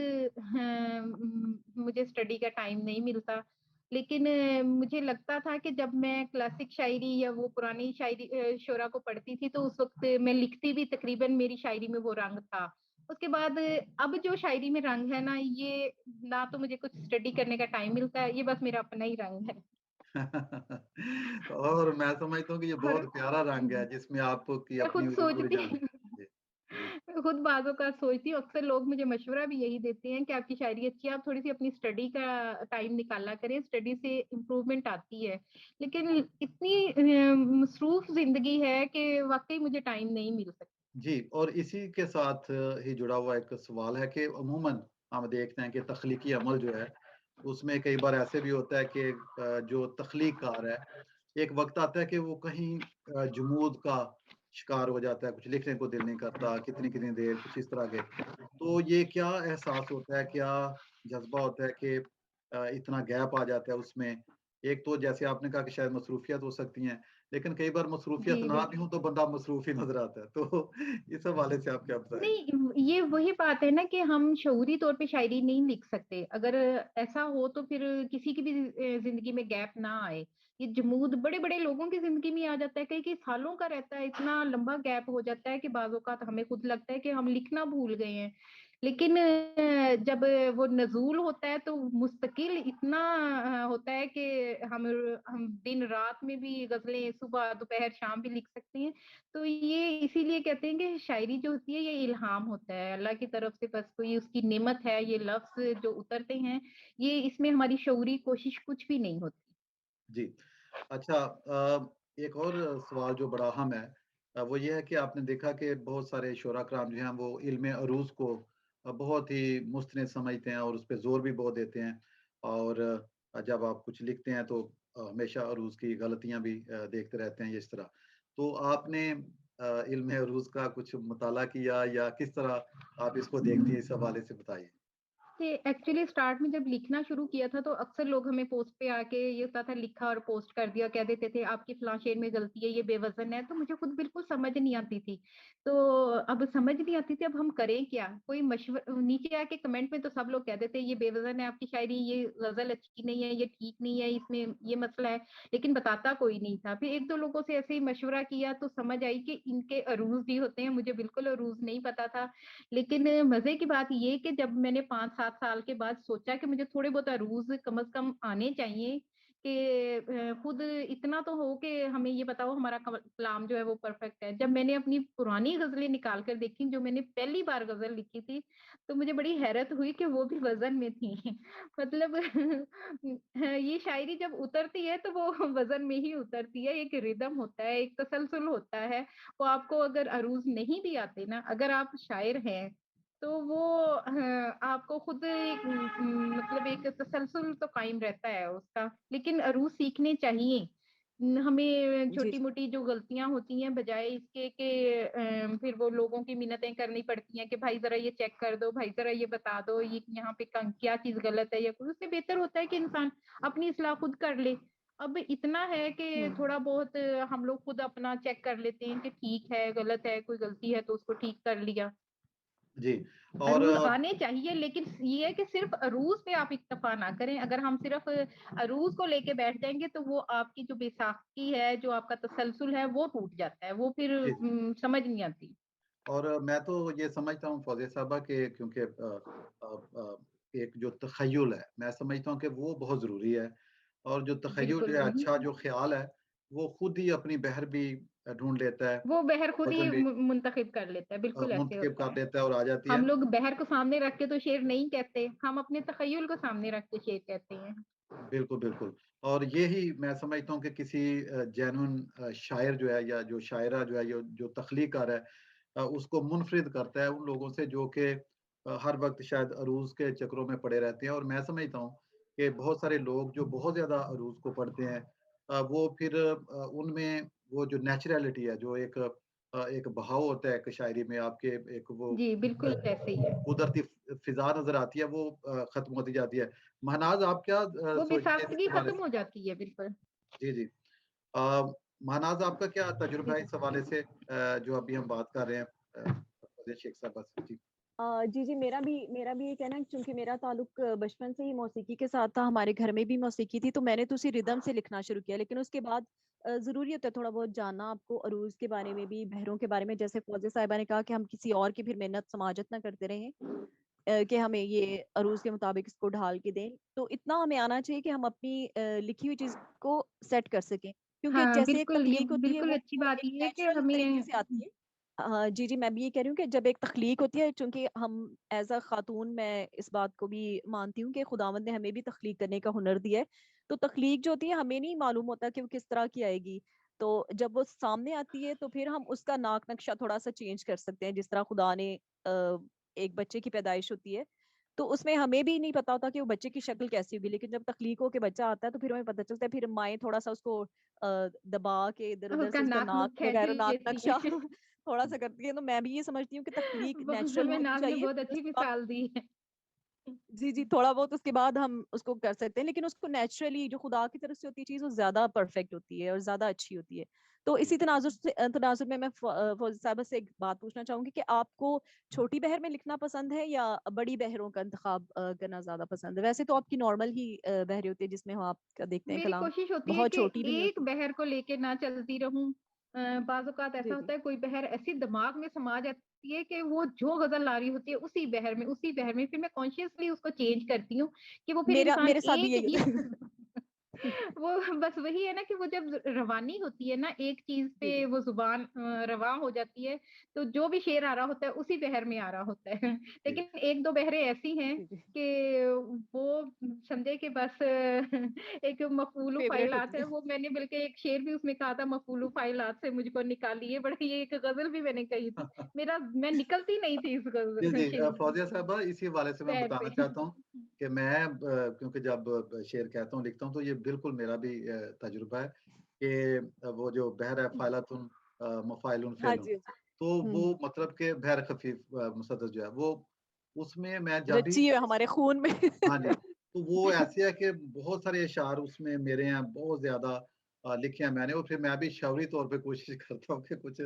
मुझे स्टडी का टाइम नहीं मिलता। लेकिन मुझे लगता था कि जब मैं क्लासिक शायरी या वो पुरानी शायरी शोरा को पढ़ती थी, तो उस वक़्त मैं लिखती भी, तकरीबन मेरी शायरी में वो रंग था। उसके बाद अब जो शायरी में रंग है ना, ये ना तो मुझे कुछ स्टडी करने का टाइम मिलता है, ये बस मेरा अपना ही रंग है। और मैं समझता हूँ कि ये और बहुत प्यारा रंग है जिसमें आपकी मैं अपनी खुद उड़ी सोचती जान है। जी, जी। मैं खुद बाज़ औक़ात सोचती हूँ, अक्सर लोग मुझे मशवरा भी यही देते हैं कि आपकी शायरी अच्छी है, आप थोड़ी-सी अपनी स्टडी का टाइम निकाला करें, स्टडी से इम्प्रूवमेंट आती है। लेकिन इतनी मसरूफ़ ज़िंदगी है कि वाक़ई मुझे टाइम नहीं मिल सकता। जी, और इसी के साथ ही जुड़ा हुआ एक सवाल है कि अमूमन हम देखते हैं कि तख्लीकी अमल जो है, उसमें कई बार ऐसे भी होता है कि जो तख्लीक़कार है, एक वक़्त आता है कि वो कहीं जुमूद का शिकार हो जाता है, कुछ लिखने को दिल नहीं करता, कितनी-कितनी देर, कुछ इस तरह के। तो ये क्या एहसास होता है, क्या जज़्बा होता है कि इतना गैप आ जाता है उसमें? एक तो जैसे आपने कहा कि शायद मसरूफ़ियत हो सकती हैं, लेकिन कई बार मसरूफ़ियत जी, ना भी बिल्कुल। हो तो बंदा मसरूफ़ ही नज़र आता है। तो इस हवाले से आप क्या बताएँगे? नहीं, ये वही बात है ना कि हम शऊरी तौर पे शायरी नहीं लिख सकते। अगर ऐसा हो तो फिर किसी की भी ज़िंदगी में गैप ना आए। ये जमूद बड़े-बड़े लोगों की ज़िंदगी में आ जाता है, कई-कई सालों का रहता है, इतना लंबा गैप हो जाता है कि बाज़ औक़ात हमें खुद लगता है कि हम लिखना भूल गए हैं। लेकिन जब वो नज़ूल होता है तो मुस्तकिल इतना होता है कि हम दिन-रात में भी ग़ज़लें सुबह, दोपहर, शाम भी लिख सकते हैं। तो ये इसीलिए कहते हैं कि शायरी जो होती है ये इल्हाम होता है, अल्लाह की तरफ से बस कोई उसकी नेमत है, ये लफ्ज़ जो उतरते हैं, ये इसमें हमारी शऊरी कोशिश कुछ भी नहीं होती। जी। अच्छा, एक और सवाल जो बड़ा अहम है, वो ये है कि आपने देखा कि बहुत सारे शोरा कराम जो हैं वो इल्म अरूज़ को बहुत ही मुस्तनद समझते हैं और उस पे ज़ोर भी बहुत देते हैं और जब आप कुछ लिखते हैं तो हमेशा अरूज़ की गलतियाँ भी देखते रहते हैं इस तरह। तो आपने इल्म अरूज़ का कुछ मुताला किया या किस तरह आप इसको देखती हैं? इस हवाले से बताइए? कि एक्चुअली स्टार्ट में जब लिखना शुरू किया था तो अक्सर लोग हमें पोस्ट पे आके ये होता था, लिखा और पोस्ट कर दिया, कह देते थे आपकी फलां शेर में गलती है, ये बेवज़न है, तो मुझे खुद बिल्कुल समझ नहीं आती थी। तो अब समझ नहीं आती थी, अब हम करें क्या? कोई नीचे आके कमेंट में तो सब लोग कह देते हैं ये बेवज़न है आपकी शायरी, ये गज़ल अच्छी नहीं है, ये ठीक नहीं है, इसमें ये मसला है, लेकिन बताता कोई नहीं था। फिर 1-2 लोगों से ऐसे ही मशवरा किया तो समझ आई कि इनके अरूज़ भी होते हैं, मुझे बिल्कुल अरूज़ नहीं पता था। लेकिन मज़े की बात ये कि जब मैंने 5-7 साल के बाद सोचा कि मुझे थोड़े बहुत अरूज़ कम से कम आने चाहिए कि खुद इतना तो हो कि हमें ये पता हो हमारा कलाम जो है वो परफेक्ट है। जब मैंने अपनी पुरानी ग़ज़लें निकाल कर देखी, जो मैंने पहली बार ग़ज़ल लिखी थी, तो मुझे बड़ी हैरत हुई कि वो भी वज़न में थी। मतलब ये शायरी जब उतरती है तो वो वज़न में ही उतरती है, एक रिदम होता है, एक तसलसल होता है। वो आपको अगर अरूज़ नहीं भी आते ना, अगर आप शायर हैं, तो वो आपको खुद एक मतलब एक तसलसल तो कायम रहता है उसका, लेकिन अरूज़ सीखने चाहिए। हमें जी, जी। छोटी-मोटी जो गलतियाँ होती हैं, बजाए इसके कि फिर वो लोगों की मिन्नतें करनी पड़ती हैं कि भाई ज़रा ये चेक कर दो, भाई ज़रा ये बता दो, ये यहाँ पे क्या चीज़ गलत है या कुछ, उससे बेहतर होता है कि इंसान अपनी इस्लाह खुद कर ले। अब इतना है कि हुँ। थोड़ा बहुत हम लोग खुद अपना चेक कर लेते हैं कि ठीक है, गलत है, कोई गलती है तो उसको ठीक कर लिया। जी। और अरूज़ आने चाहिए, लेकिन ये है कि सिर्फ़ अरूज़ पे आप इक्तफ़ा ना करें। अगर हम सिर्फ़ अरूज़ को लेके बैठ जाएँगे तो वो आपकी जो बेसाख्ती है, जो आपका तसलसल है वो टूट जाता है। वो फिर जी। समझ नहीं आती। और मैं तो ये समझता हूँ फ़ौज़िया साहबा कि क्योंकि एक जो तख़य्युल है, मैं समझता हूँ कि वो बहुत ज़रूरी है और जो तख़य्युल बिल्कुल, जो है, वही। अच्छा जो ख़्याल है, वो खुद ही अपनी बहर भी ढूँढ लेता है, वो बहर खुद ही वज़न भी मुंतखब कर लेता है, बिल्कुल ऐसे मुंतखब होता कर है। लेता है और आ जाती है। हम लोग बहर को सामने रख के तो शेर नहीं कहते, हम अपने तख़य्युल को सामने रख के शेर कहते हैं। बिल्कुल, बिल्कुल। और यही मैं समझता हूँ कि किसी जेन्युइन शायर जो है या जो शायरा जो है, जो तख्लीक कर रहा है उसको मुनफ़रिद करता है उन लोगों से जो कि हर वक़्त शायद अरूज़ के चक्करों में पड़े रहते हैं और मैं समझता हूँ कि बहुत सारे लोग जो बहुत ज़्यादा अरूज़ को पढ़ते हैं वो फिर उनमें वो जो नेचुरैलिटी है, जो एक बहाव होता है एक शायरी में आपके एक वो जी, बिल्कुल ऐसे ही है। कुदरती फिजा नजर आती है वो खत्म होती जाती है। महनाज आप क्या वो सोचते हैं बेसाख्तगी इस हवाले खत्म से? हो जाती है, बिल्कुल। जी जी। अ, महनाज आपका क्या तजुर्बा है इस हवाले से जो अभी हम बात कर रहे हैं शेख साहब जी। जी, जी, मेरा भी ये कहना है, क्योंकि मेरा ताल्लुक बचपन से ही मौसीकी के साथ था, हमारे घर में भी मौसीकी थी, तो मैंने तो उसी रिदम से लिखना शुरू किया। लेकिन उसके बाद ज़रूरी होता है थोड़ा बहुत जानना आपको अरूज़ के बारे में भी, बहरों के बारे में। जैसे फ़ौज़िया साहिबा ने कहा कि हम किसी और की फिर मेहनत समाजत ना करते रहें, कि हमें ये अरूज़ के मुताबिक इसको ढाल के दें। तो इतना हमें आना चाहिए कि हम अपनी लिखी हुई चीज़ को सेट कर सकें। क्योंकि हाँ, जैसे एक बिल्कुल, ये तख्लीक होती है, बिल्कुल वो अच्छी वो बात एक ये है कि नेचुरल तरीके हमें से आती है। हाँ, जी, जी, मैं भी ये कह रही हूँ कि जब एक तख्लीक होती है, चूँकि हम एज़ अ ख़ातून, मैं इस बात को भी मानती हूँ कि खुदावंद ने हमें भी तख्लीक करने का हुनर दिया है। तो तख्लीक जो होती है, हमें नहीं मालूम होता कि वो किस तरह की आएगी। तो जब वो सामने आती है, तो फिर हम उसका नाक नक्शा थोड़ा-सा चेंज कर सकते हैं। जिस तरह खुदा ने एक बच्चे की पैदाइश होती है, तो उसमें हमें भी नहीं पता होता कि वो बच्चे की शक्ल कैसी होगी। लेकिन जब तख्लीक होके बच्चा आता है, तो फिर हमें पता चलता है, फिर माएँ थोड़ा-सा उसको दबा के इधर-उधर उसका से उसका नाक नाक नुक खींच वगैरह, नाक लेती नक्शा है। थोड़ा-सा करती है। तो मैं भी ये समझती हूँ कि तख्लीक नेचुरल होनी महनाज़ ने चाहिए। बहुत फिर अच्छी उसके बाद मिसाल दी है। जी, जी, थोड़ा बहुत उसके बाद हम उसको कर सकते हैं, लेकिन उसको नेचुरली जो खुदा की तरफ से होती है चीज़, वो ज़्यादा परफेक्ट होती है और ज़्यादा अच्छी होती है। तो जी इसी तनाज़ुर में मैं फ़ौज़ी साहिबा से एक बात पूछना चाहूँगी कि आपको छोटी बहर में लिखना पसंद है या बड़ी बहरों का इंतख़ाब करना ज़्यादा पसंद है? वैसे तो आपकी नॉर्मल ही बहरें होती है, जिसमें हम आपका देखते हैं मेरी कलाम, कोशिश होती है बहुत कि छोटी भी नहीं एक होती। बहर को लेके ना चलती रहूं। बाज़ औक़ात ऐसा जी, जी। होता है कोई बहर ऐसी दिमाग में समा जाती है कि वो जो गज़ल आ रही होती है उसी बहर में फिर मैं कॉन्शियसली उसको चेंज करती हूँ कि वो फिर मेरा इंसान मेरे साथ भी एक यही ही होता है। वो बस वही है ना कि वो जब रवानी होती है ना एक चीज़ पे जी, जी। वो ज़ुबान रवां हो जाती है, तो जो भी शेर आ रहा होता है उसी बहर में आ रहा होता है। जी लेकिन 1-2 बहरें ऐसी हैं जी, जी। कि वो समझे कि बस एक मफ़ऊलु फ़ेवरेट फ़ाइलात होती है, है। वो मैंने बल्कि एक शेर भी उसमें कहा था मफ़ऊलु फ़ाइलात से मुझको निकालिए, बड़ी एक गज़ल भी मैंने कही थी। मैं निकलती नहीं थी इस जी, गज़ल जी। फ़ौज़िया साहबा इसी हवाले से मैं बहर बताना से। चाहता हूँ कि मैं क्योंकि जब शेर कहता हूँ, लिखता हूँ, तो ये बिल्कुल मेरा भी तजुर्बा है कि वो जो बहर है फ़ाइलतुन मफ़ाइलुन हाँ फ़ेलुन, जी, हाँ जी। तो हुँ, वो हुँ। मतलब कि बहर ख़फ़ीफ़ मुसद्दस जो है वो उसमें मैं जब भी रची है हमारे खून में। हाँ जी, तो वो ऐसे है कि बहुत सारे अशआर उसमें मेरे हैं, बहुत ज़्यादा लिखे हैं मैंने, और फिर मैं भी शौरी तौर पे कोशिश करता हूँ कि कुछ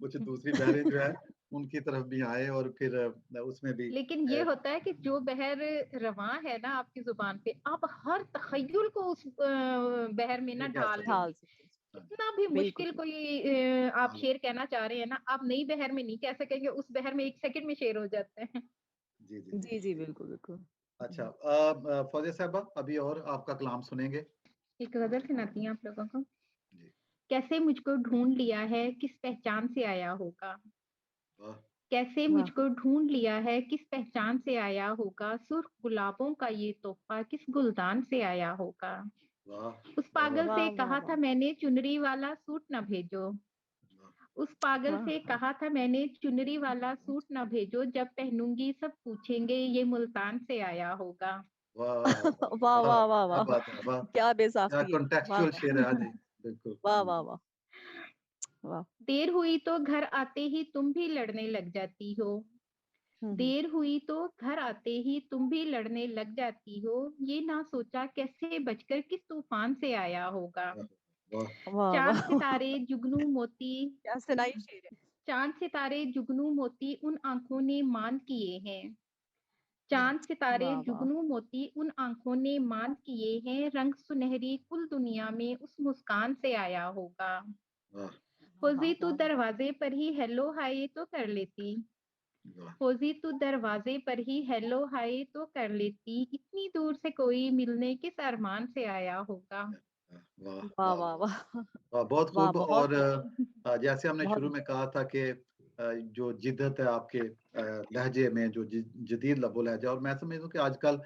कुछ दूसरी बहरें जो है उनकी तरफ भी आएँ और फिर उसमें भी लेकिन ये होता है कि जो बहर रवां है ना आपकी ज़ुबान पे, आप हर तख़य्युल को उस बहर में ना नहीं कह ढाल सकते। लेंगे। ढाल सकते हैं। जी, कितना भी बिल्कुल, मुश्किल बिल्कुल। कोई आप हाँ, शेर कहना चाह रहे हैं ना, आप नई बहर में नहीं कह सकेंगे, उस बहर में 1 सेकंड में शेर हो जाते हैं। जी, जी, जी। जी, जी, बिल्कुल, बिल्कुल। अच्छा हुँ। फ़ौज़िया साहिबा अभी और आपका कलाम सुनेंगे? एक गज़ल सुनाती हूँ आप लोगों को। जी, कैसे मुझको ढूँढ लिया है, किस पहचान से आया होगा। वाह! कैसे वाह! मुझको ढूँढ लिया है, किस पहचान से आया होगा। सुर्ख़ गुलाबों का ये तोहफ़ा किस गुलदान से आया होगा। वाह! उस वाह, वाह! पागल वाह, से वाह, कहा था वाह! मैंने चुनरी वाला सूट ना भेजो। वाह! उस पागल वाह, से वाह! कहा था मैंने चुनरी वाला सूट ना भेजो, जब पहनूँगी सब पूछेंगे ये मुल्तान से आया होगा। वाह, वाह, वाह! वाह, वाह! वाह, वाह, क्या वाह! बात है, वाह! क्या क्या बेसाख्ती है। वाह, कॉन्टेक्चुअल शेर है। हाँ वाह! जी, बिल्कुल। वाह, हुँ, वाह, वाह! वाह! देर हुई तो घर आते ही तुम भी लड़ने लग जाती हो। हुँ, हुँ। देर हुई तो घर आते ही तुम भी लड़ने लग जाती हो। ये ना सोचा कैसे बचकर किस तूफान से आया होगा। वाह! वाह! वाह, चाँद वाह! सितारे जुगनू मोती क्या सनाई शेर है। चाँद सितारे जुगनू मोती उन आँखों ने मान किए हैं। वाह! चाँद सितारे वाह, वाह! जुगनू मोती उन आँखों ने मान किए हैं। रंग सुनहरी कुल दुनिया में उस मुस्कान से आया होगा। वाह! फ़ौज़ी वाह, तू वाह! दरवाज़े पर ही हेलो हाय तो कर लेती। वाह! फ़ौज़ी तू दरवाज़े पर ही हेलो हाय तो कर लेती। इतनी दूर से कोई मिलने किस अरमान से आया होगा। वाह! वाह, वाह! वाह, वाह! वाह! बहुत वाह, खूब। बहुत और जैसे हमने बहुत शुरू में कहा था कि जो जिद्दत है आपके लहजे में, जो जदीद लबो लहजा, और मैं समझता हूँ कि आजकल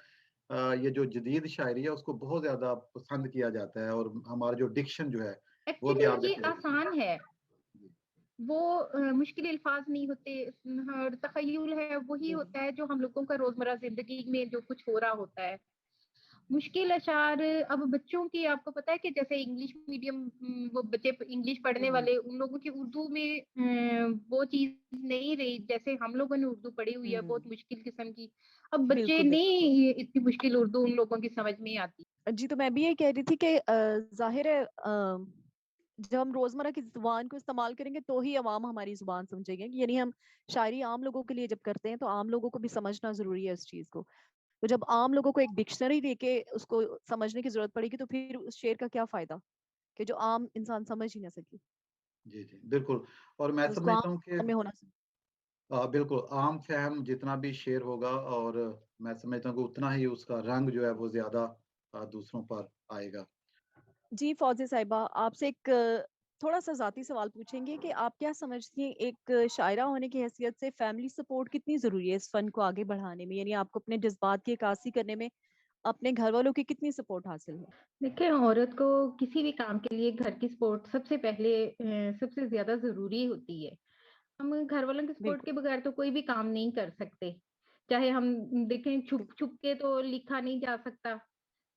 ये जो जदीद शायरी है उसको बहुत ज़्यादा पसंद किया जाता है, और हमारा जो डिक्शन जो है वो भी एक्चुअली आप ये देखें। आसान है। जी, वो मुश्किल अल्फ़ाज़ नहीं होते। और तख़य्युल है वही जी, होता है जो हम लोगों का रोज़मर्रा ज़िंदगी में जो कुछ हो रहा होता है। मुश्किल अशार अब बच्चों की आपको पता है कि जैसे इंग्लिश मीडियम वो बच्चे इंग्लिश पढ़ने वाले उन लोगों की उर्दू में वो चीज नहीं रही जैसे हम लोगों ने उर्दू पढ़ी हुई है बहुत मुश्किल किस्म की। अब बच्चे बिल्कुल, बिल्कुल। नहीं इतनी मुश्किल उर्दू उन लोगों की समझ में आती। जी, तो मैं भी ये कह रही थी कि ज़ाहिर है जब हम रोज़मर्रा की ज़ुबान को इस्तेमाल करेंगे तो ही अवाम हमारी ज़ुबान समझेंगे। यानी हम शायरी आम लोगों के लिए जब करते हैं तो आम लोगों को भी समझना ज़रूरी है इस चीज़ को। तो जब आम लोगों को एक डिक्शनरी देके उसको समझने की ज़रूरत पड़ेगी तो फिर उस शेर का क्या फ़ायदा कि जो आम इंसान समझ ही ना सके। जी, जी, बिल्कुल। और मैं उसको आम समझता हूँ कि ज़ुबान में होना बिल्कुल आम फ़हम जितना भी शेर होगा और मैं समझता हूँ कि उतना ही उसका रंग जो है वो ज़्यादा दूसरों पर आएगा। जी, फ़ौज़िया साहिबा आपसे एक थोड़ा-सा ज़ाती सवाल पूछेंगे कि आप क्या समझती हैं एक शायरा होने की हैसियत से फैमिली सपोर्ट कितनी ज़रूरी है इस फ़न को आगे बढ़ाने में? यानी आपको अपने जज़्बात की अक्कासी करने में अपने घरवालों की कितनी सपोर्ट हासिल है? देखिए, औरत को किसी भी काम के लिए घर की सपोर्ट सबसे पहले सबसे ज़्यादा ज़रूरी होती है। हम घर वालों की सपोर्ट बिल्कुल, के बगैर तो कोई भी काम नहीं कर सकते। चाहे हम देखें बिल्कुल, छुप-छुप के तो लिखा नहीं जा सकता।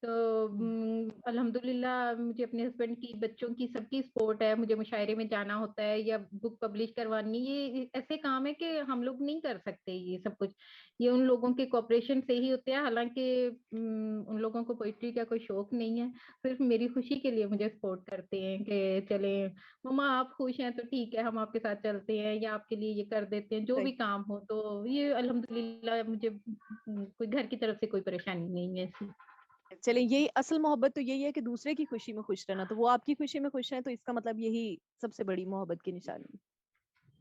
तो हुँ, अल्हम्दुलिल्लाह मुझे अपने हस्बैंड की, बच्चों की सबकी सपोर्ट है। मुझे मुशायरे में जाना होता है या बुक पब्लिश करवानी ये ऐसे काम है कि हम लोग नहीं कर सकते ये सब कुछ। ये उन लोगों के कोऑपरेशन से ही होते हैं हालाँकि उन लोगों को पोएट्री का कोई शौक नहीं है। सिर्फ़ मेरी खुशी के लिए मुझे सपोर्ट करते हैं कि चलें मम्मा आप खुश हैं तो ठीक है हम आपके साथ चलते हैं या आपके लिए ये कर देते हैं, जो सही। भी काम हो। तो ये अल्हम्दुलिल्लाह मुझे कोई घर की तरफ से कोई परेशानी नहीं है ऐसी। चलिए यही असल मोहब्बत तो यही है कि दूसरे की खुशी में खुश रहना, तो वो आपकी खुशी में खुश हैं तो इसका मतलब यही सबसे बड़ी मोहब्बत की निशानी है।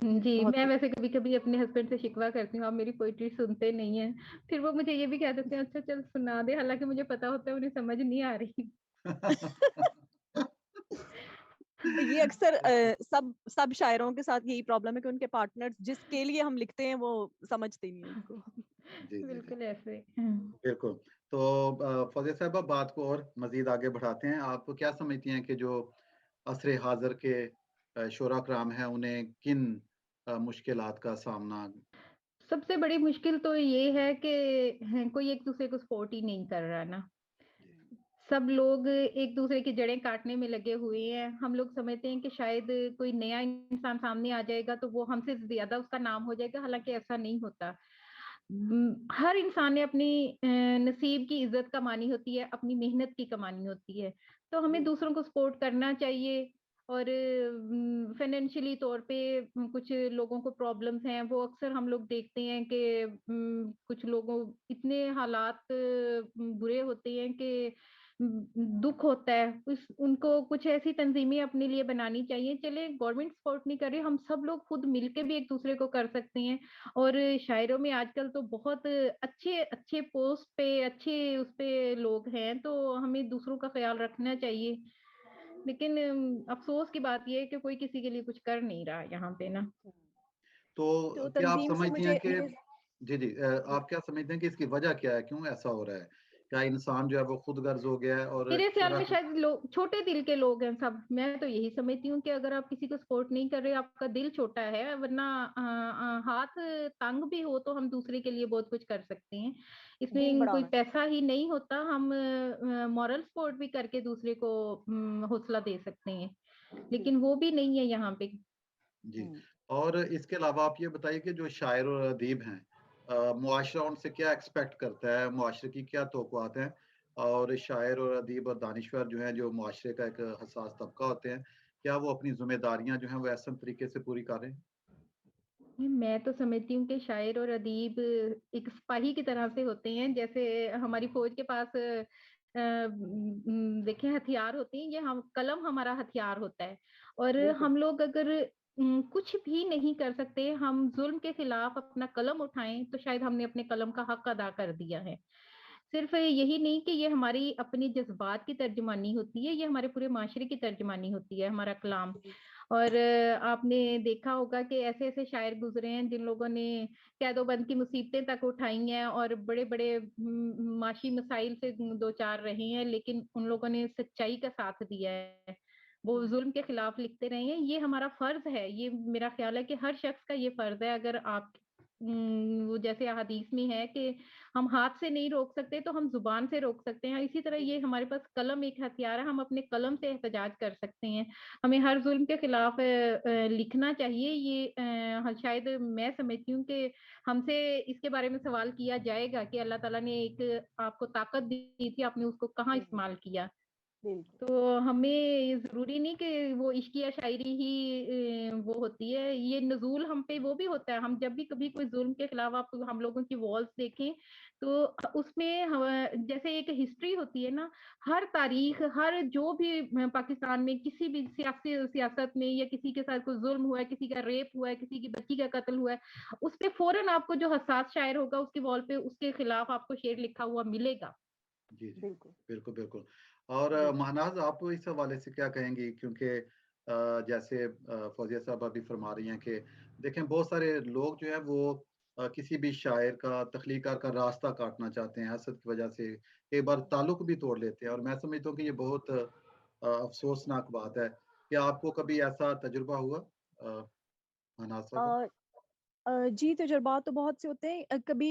जी, बहुत मैं खूब। वैसे कभी-कभी अपने हस्बैंड से शिकवा करती हूँ, आप मेरी पोएट्री सुनते नहीं हैं। फिर वो मुझे ये भी कह देते हैं, "अच्छा चल सुना दे," हालाँकि मुझे पता होता है उन्हें समझ नहीं आ रही। तो ये अक्सर सब सब शायरों के साथ यही प्रॉब्लम है कि उनके पार्टनर्स जिसके लिए हम लिखते हैं वो समझते नहीं हैं उसको। जी, जी, जी। बिल्कुल ऐसे। हुँ। बिल्कुल। तो फ़ौज़िया साहिबा बात को और मज़ीद आगे बढ़ाते हैं। आप क्या समझती हैं कि जो असर हाज़िर के शुरा कराम हैं, उन्हें किन मुश्किलात का सामना सबसे बड़ी मुश्किल तो ये है कि कोई एक-दूसरे को सपोर्ट ही नहीं कर रहा ना। जी, सब लोग एक-दूसरे की जड़ें काटने में लगे हुए हैं। हम लोग समझते हैं कि शायद कोई नया इंसान सामने आ जाएगा तो वो हमसे ज़्यादा उसका नाम हो जाएगा, हालाँकि ऐसा नहीं होता। हर इंसान ने अपनी नसीब की इज़्ज़त कमानी होती है, अपनी मेहनत की कमानी होती है। तो हमें बिल्कुल। दूसरों को सपोर्ट करना चाहिए और फाइनेंशियली तौर पे कुछ लोगों को प्रॉब्लम्स हैं, वो अक्सर हम लोग देखते हैं कि कुछ लोगों इतने हालात बुरे होते हैं कि दुःख होता है। उस उनको कुछ ऐसी तंज़ीमें अपने लिए बनानी चाहिए। चलिए गवर्नमेंट सपोर्ट नहीं कर रही, हम सब लोग खुद मिलके भी एक-दूसरे को कर सकते हैं। और शायरों में आजकल तो बहुत अच्छे-अच्छे पोस्ट पे, अच्छे उस पे लोग हैं, तो हमें दूसरों का ख़्याल रखना चाहिए। लेकिन अफ़सोस की बात ये है कि कोई किसी के लिए कुछ कर नहीं रहा यहाँ पे ना। हुँ। तो तो क्या आप तंज़ीम से समझती हैं मुझे कि मुझे जी, जी। जी। आप क्या समझते हैं कि इसकी वजह क्या है? क्यों ऐसा हो रहा है? क्या इंसान जो है वो खुदगर्ज़ हो गया है और मेरे ख़्याल शुरा में शायद लोग छोटे दिल के लोग हैं सब। मैं तो यही समझती हूँ कि अगर आप किसी को सपोर्ट नहीं कर रहे, आपका दिल छोटा है वरना हाथ तंग भी हो तो हम दूसरे के लिए बहुत कुछ कर सकते हैं। दिल इसमें बड़ा कोई होना पैसा ही नहीं होता, हम मॉरल सपोर्ट भी करके दूसरे को हौसला दे सकते हैं। लेकिन बिल्कुल। वो भी नहीं है यहाँ पे। जी। हुँ। और इसके अलावा आप ये बताइए कि जो शायर और अदीब हैं मुआशरा उनसे क्या एक्सपेक्ट करता है? मुआशरे की क्या तवक्कुआत हैं? और शायर और अदीब और दानिशवर जो हैं, जो मुआशरे का एक हसास तबका होते हैं, क्या वो अपनी ज़िम्मेदारियाँ जो हैं, वो एहसन तरीके से पूरी कर रहे हैं? नहीं, मैं तो समझती हूँ कि शायर और अदीब एक सिपाही की तरह से होते हैं, जैसे हमारी फ़ौज के पास देखें हथियार होते हैं, ये हम कलम हमारा हथियार होता है और बिल्कुल। हम लोग अगर कुछ भी नहीं कर सकते, हम ज़ुल्म के खिलाफ अपना कलम उठाएँ, तो शायद हमने अपने कलम का हक अदा कर दिया है। सिर्फ़ यही नहीं कि ये हमारी अपनी जज़्बात की तर्जुमानी होती है, ये हमारे पूरे माशरे की तर्जुमानी होती है, हमारा कलाम। और आपने देखा होगा कि ऐसे-ऐसे शायर गुज़रे हैं जिन लोगों ने कैदोबंद की मुसीबतें तक उठाई हैं और बड़े-बड़े माशी मसाइल से दो-चार रहे हैं, लेकिन उन लोगों ने सच्चाई का साथ दिया है। वो हुँ। ज़ुल्म के खिलाफ लिखते रहे हैं, ये हमारा फ़र्ज़ है, ये मेरा ख़्याल है कि हर शख़्स का ये फ़र्ज़ है अगर आप वो जैसे हदीस में है कि हम हाथ से नहीं रोक सकते तो हम जुबान से रोक सकते हैं, इसी तरह ये हमारे पास कलम एक हथियार है, हम अपने कलम से एहतजाज कर सकते हैं। हमें हर जुल्म के खिलाफ लिखना चाहिए। ये शायद मैं समझती हूँ कि हमसे इसके बारे में सवाल किया जाएगा कि अल्लाह ताला ने एक आपको ताकत दी थी, आपने उसको कहाँ बिल्कुल इस्तेमाल किया। बिल्कुल तो हमें ज़रूरी नहीं कि वो इश्क या शायरी ही वो होती है, ये नज़ूल हम पे वो भी होता है। हम जब भी कभी कोई ज़ुल्म के खिलाफ आप हम लोगों की वॉल्स देखें, तो उसमें जैसे एक हिस्ट्री होती है ना, हर तारीख, हर जो भी पाकिस्तान में किसी भी सियासत में या किसी के साथ कोई ज़ुल्म हुआ है, किसी का रेप हुआ है, किसी की बच्ची का कत्ल हुआ है, उस पे फ़ौरन आपको जो हसास शायर होगा, उसकी वॉल पे उसके खिलाफ आपको शेर लिखा हुआ मिलेगा। जी, जी। बिल्कुल बिल्कुल, बिल्कुल। और जी महनाज़ आप इस हवाले से क्या कहेंगी? क्योंकि जैसे फ़ौज़िया साहबा भी फ़रमा रही हैं कि देखें बहुत सारे लोग जो हैं वो किसी भी शायर का, तख्लीक़ार का रास्ता काटना चाहते हैं, हसद की वजह से कई बार ताल्लुक भी तोड़ लेते हैं और मैं समझता हूँ कि ये बहुत अफ़सोसनाक बात है। क्या आपको कभी ऐसा तजुर्बा हुआ अ, महनाज़ साहबा? अ, जी, तजुर्बात तो बहुत से होते हैं। कभी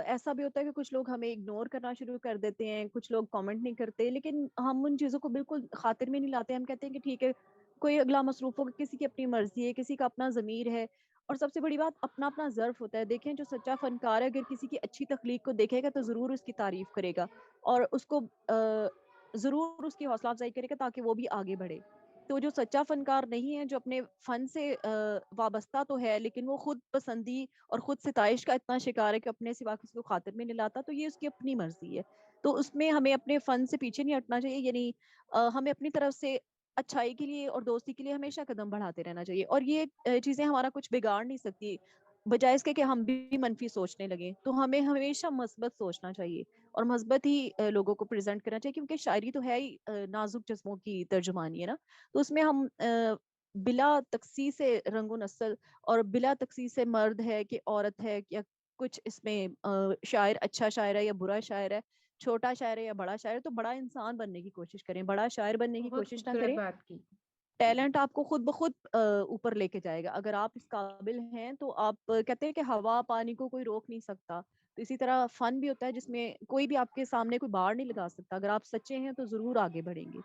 ऐसा भी होता है कि कुछ लोग हमें इग्नोर करना शुरू कर देते हैं, कुछ लोग कमेंट नहीं करते, लेकिन हम उन चीज़ों को बिल्कुल खातिर में नहीं लाते। हम कहते हैं कि ठीक है, कोई अगला मसरूफ़ होगा, किसी की अपनी मर्ज़ी है, किसी का अपना ज़मीर है और सबसे बड़ी बात अपना-अपना ज़र्फ़ होता है। देखें, जो सच्चा फ़नकार है, अगर किसी की अच्छी तख्लीक को देखेगा तो ज़रूर उसकी तारीफ़ करेगा और उसको ज़रूर उसकी हौसला अफ़ज़ाई करेगा ताकि वो भी आगे बढ़े। तो जो सच्चा फ़नकार नहीं है, जो अपने फ़न से वाबस्ता तो है, लेकिन वो खुद पसंदी और खुद सिताइश का इतना शिकार है कि अपने सिवा किसी को खातिर में नहीं लाता, तो ये उसकी अपनी मर्ज़ी है। तो उसमें हमें अपने फ़न से पीछे नहीं हटना चाहिए, यानी हमें अपनी तरफ से अच्छाई के लिए और दोस्ती के लिए हमेशा कदम बढ़ाते रहना चाहिए और ये चीज़ें हमारा कुछ बिगाड़ नहीं सकती। बजाए इसके कि हम भी मनफ़ी सोचने लगें, तो हमें हमेशा मस्बत सोचना चाहिए और मस्बत ही लोगों को प्रेज़ेंट करना चाहिए क्योंकि शायरी तो है ही नाज़ुक जिस्मों की तर्जुमानी है ना। तो उसमें हम बिला तकसीस से रंगो नस्ल और बिला तकसीस से मर्द है कि औरत है या कुछ इसमें शायर अच्छा शायर है या बुरा शायर है, छोटा शायर है या बड़ा शायर है, तो बड़ा इंसान बनने की कोशिश करें, बड़ा शायर बनने की बहुत कोशिश ना खूबसूरत करें। बात की। टैलेंट आपको खुद ब खुद ऊपर लेके जाएगा। अगर आप इस काबिल हैं तो आप कहते हैं कि हवा पानी को कोई रोक नहीं सकता। तो इसी तरह फन भी होता है जिसमें कोई भी आपके सामने कोई बाड़ नहीं लगा सकता। अगर आप सच्चे हैं तो ज़रूर आगे बढ़ेंगे।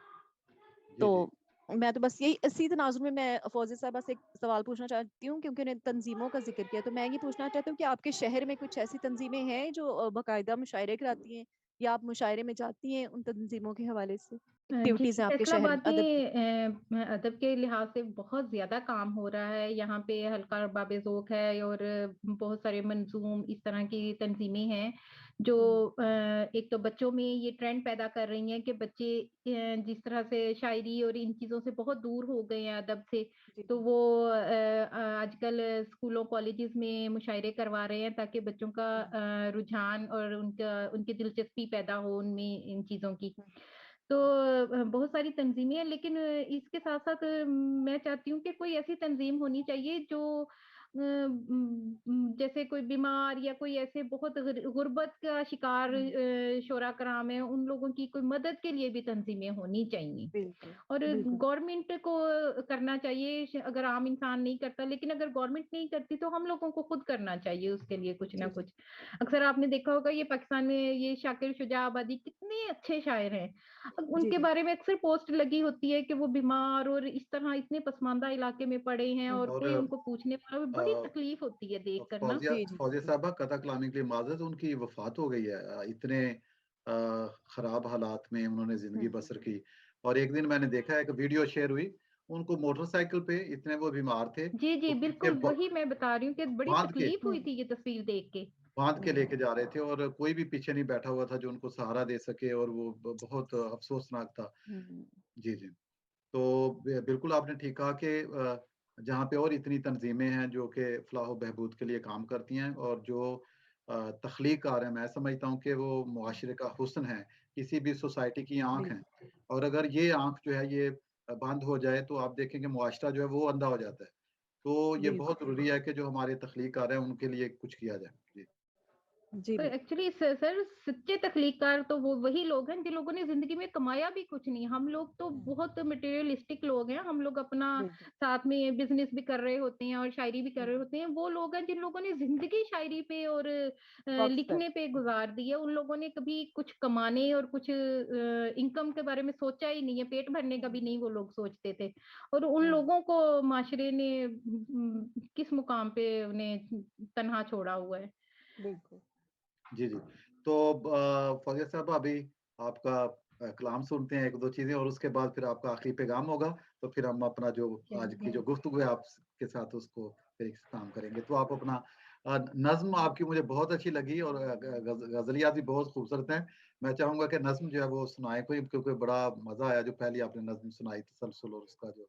जी, तो जी। मैं तो बस यही इसी तनाज़ुर में मैं फ़ौज़ी साहिबा से एक सवाल पूछना चाहती हूँ क्योंकि उन्होंने तंज़ीमों का ज़िक्र किया, तो मैं ये पूछना चाहती हूँ कि आपके शहर में कुछ ऐसी तंज़ीमें हैं जो बाकायदा मुशायरे कराती हैं या आप मुशायरे में जाती हैं उन तंज़ीमों के हवाले से? जी, एक्टिविटीज़ हैं आपके शहर में फैसलाबाद अदब की? अदब के लिहाज से बहुत ज़्यादा काम हो रहा है। यहाँ पे हल्का रबाब ज़ौक़ है और बहुत सारे मंज़ूम इस तरह की तंज़ीमें हैं, जो हुँ, हुँ। एक तो बच्चों में ये ट्रेंड पैदा कर रही हैं कि बच्चे जिस तरह से शायरी और इन चीज़ों से बहुत दूर हो गए हैं अदब से, जी, तो जी। वो आजकल स्कूलों, कॉलेजेस में मुशायरे करवा रहे हैं ताकि बच्चों का हुँ, रुझान और उनकी दिलचस्पी पैदा हो उनमें इन चीज़ों की। हुँ। तो बहुत सारी तंज़ीमें हैं लेकिन इसके साथ-साथ मैं चाहती हूँ कि कोई ऐसी तंज़ीम होनी चाहिए जो जैसे कोई बीमार या कोई ऐसे बहुत गुर्बत का शिकार हुँ, हुँ। शोरा कराम है, उन लोगों की कोई मदद के लिए भी तंज़ीमें होनी चाहिए। बिल्कुल, और बिल्कुल। गवर्नमेंट को करना चाहिए अगर आम इंसान नहीं करता, लेकिन अगर गवर्नमेंट नहीं करती तो हम लोगों को खुद करना चाहिए उसके लिए कुछ ना जी, जी। कुछ। अक्सर आपने देखा होगा ये पाकिस्तान में ये शाकिर शुजा आबादी कितने अच्छे शायर हैं। जी, उनके जी। बारे में अक्सर पोस्ट लगी होती है कि वो बीमार और इस तरह इतने पसमानदा इलाके में पड़े हैं हुँ, और हुँ। और कोई उनको पूछने वाला, अ बड़ी तकलीफ होती है देख कर ना। फ़ौज़िया जी, जी, फ़ौज़िया बिल्कुल। साहबा कतल कलामी के लिए माज़रत उनकी वफ़ात हो गई है। इतने ख़राब हालात में उन्होंने ज़िंदगी हुँ, हुँ। बसर की और एक दिन मैंने देखा एक वीडियो शेयर हुई, उनको मोटरसाइकिल पे इतने वो बीमार थे, जी, जी, तो पीछे बिल्कुल वही मैं बता रही हूँ कि बड़ी बाँध के तकलीफ हुँ, हुई थी ये तस्वीर देख के। बाँध के हुँ, लेके जा रहे थे और कोई भी पीछे नहीं बैठा हुआ था जो उनको सहारा दे सके और वो बहुत अफ़सोसनाक था। हुँ। जी, जी। तो बिल्कुल आपने ठीक कहा कि जहाँ पे और इतनी तंज़ीमें हैं जो कि फ़लाह व बहबूद के लिए काम करती हैं और जो तख़लीक़कार हैं, मैं समझता हूँ कि वो हुँ, मुआशरे का हुस्न है, किसी भी सोसाइटी की आँख हैं बिल्कुल, और अगर ये आँख जो है ये बंद हो जाए तो आप देखेंगे मुआशरा जो है वो अंधा हो जाता है। तो ये बिल्कुल। बहुत ज़रूरी है कि जो हमारे तख़लीक़कार हैं उनके लिए कुछ किया जाए। जी। जी पर बिल्कुल। एक्चुअली सर सच्चे तख्लीककार तो वो वही लोग हैं जिन लोगों ने जिंदगी में कमाया भी कुछ नहीं। हम लोग तो बहुत मटेरियलिस्टिक लोग हैं। हम लोग अपना बिल्कुल। साथ में बिजनेस भी कर रहे होते हैं और शायरी भी कर रहे होते हैं। वो लोग हैं जिन लोगों ने जिंदगी शायरी पे और वक़्त लिखने स्पेंड पे गुजार दी है। उन लोगों ने कभी कुछ कमाने और कुछ इनकम के बारे में सोचा ही नहीं है। पेट भरने का भी नहीं वो लोग सोचते थे। और उन लोगों को माशरे ने किस मुकाम पे उन्हें तनहा छोड़ा हुआ है। बिल्कुल। जी, जी। तो फ़ौजिया साहब अभी आपका कलाम सुनते हैं 1-2 चीज़ें और उसके बाद फिर आपका आखिरी पैगाम होगा, तो फिर हम अपना जो आज की जो गुफ्तगू है आपके साथ उसको फिर इख्तिताम करेंगे। तो आप अपना नज़्म आपकी मुझे बहुत अच्छी लगी और गज़लियात भी बहुत खूबसूरत हैं। मैं चाहूँगा कि नज़्म जो है वो सुनाएँ कोई क्योंकि बड़ा मज़ा आया जो पहली आपने नज़्म सुनाई तसलसल और उसका जो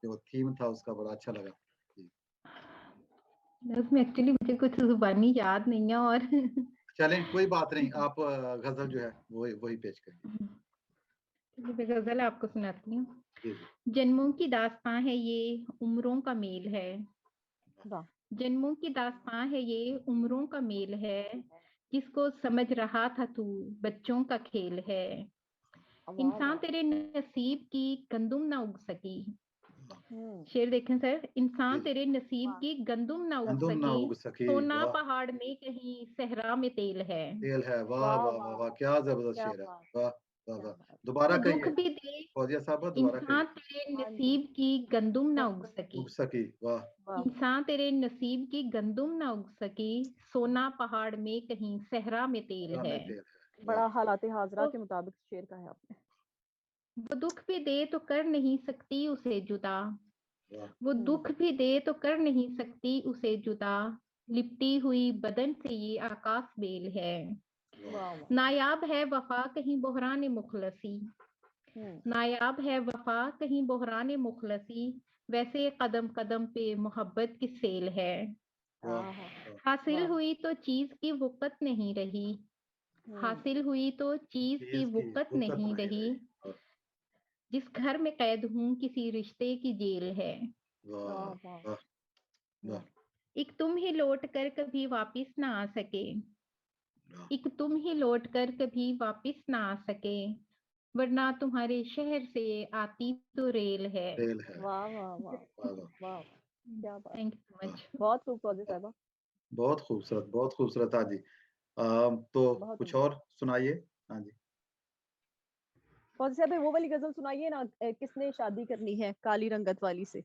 जो थीम था उसका बड़ा अच्छा लगा। जी। उसमें एक्चुअली मुझे कुछ ज़ुबानी याद नहीं है और चलें कोई बात नहीं, आप गज़ल जो है वही वही पेश करिए। चलिए मैं गज़ल आपको सुनाती हूँ। जी, जी। जन्मों की दास्तां है ये, उम्रों का मेल है। वाह! जन्मों की दास्तां है ये, उम्रों का मेल है। जिसको समझ रहा था तू, बच्चों का खेल है। वाह, इंसान वाह! तेरे नसीब की गंदुम ना उग सकी। हाँ, हुँ। शेर देखें सर। जी, इंसान जी। तेरे नसीब वाह! की गंदुम ना उग गंदुम ना सकी। उग सकी, सोना वाह! पहाड़ में कहीं सहरा में तेल है। तेल है, वाह, वाह, वाह, वाह, वाह! वाह! क्या ज़बरदस्त क्या शेर है। बात! वाह, वाह, क्या वाह! बात! दोबारा तो दुख कहिए, भी दे, फौजिया साहबा दोबारा इंसान कहिए। तेरे हाँ जी। नसीब की गंदुम ना उग गंदम सकी। उग सकी, वाह! वाह, वाह! इंसान तेरे नसीब की गंदुम ना उग सकी। सोना पहाड़ में कहीं सहरा में तेल क्या है। में तेल है, वाह, बड़ा हालात-ए-हाज़रा तो के मुताबिक शेर कहा है आपने। वो दुख भी दे तो कर नहीं सकती उसे जुदा। वाह, वो हुँ। दुख भी दे तो कर नहीं सकती उसे जुदा। लिपटी हुई बदन से ये आकाश बेल है। वाह! वाह, वाह! नायाब है वफा कहीं बहरान मुखलसी। हुँ। नायाब है वफा कहीं बहरान मुखलसी। वैसे कदम कदम पे मोहब्बत की सेल है। वाह, आहा! वाह! हासिल वाह! हुई तो चीज की वक़्त नहीं रही। हुँ। हासिल हुई तो चीज की चीज़ की वक़्त वक़्त नहीं नहीं रही। रही। वाह, जिस घर में कैद हूँ किसी रिश्ते की जेल है। वाह, वाह, वाह! वाह, वाह, वाह! एक तुम ही लौट कर कभी वापिस ना आ सके। वाह! एक तुम ही लौट कर कभी वापिस ना आ सके। वरना तुम्हारे शहर से आती तो रेल है। तेल है, वाह, वाह, वाह! वाह, वाह, वाह! क्या बात! थैंक यू सो वाह, मच। बहुत खूब फ़ौजी वाह! साहिबा, बहुत खूबसूरत हाँ जी। तो बहुत कुछ उम्दा। और सुनाइए? हाँ जी। फ़ौजी साहब वो वाली ग़ज़ल सुनाइए ना किसने शादी करनी है काली रंगत वाली से,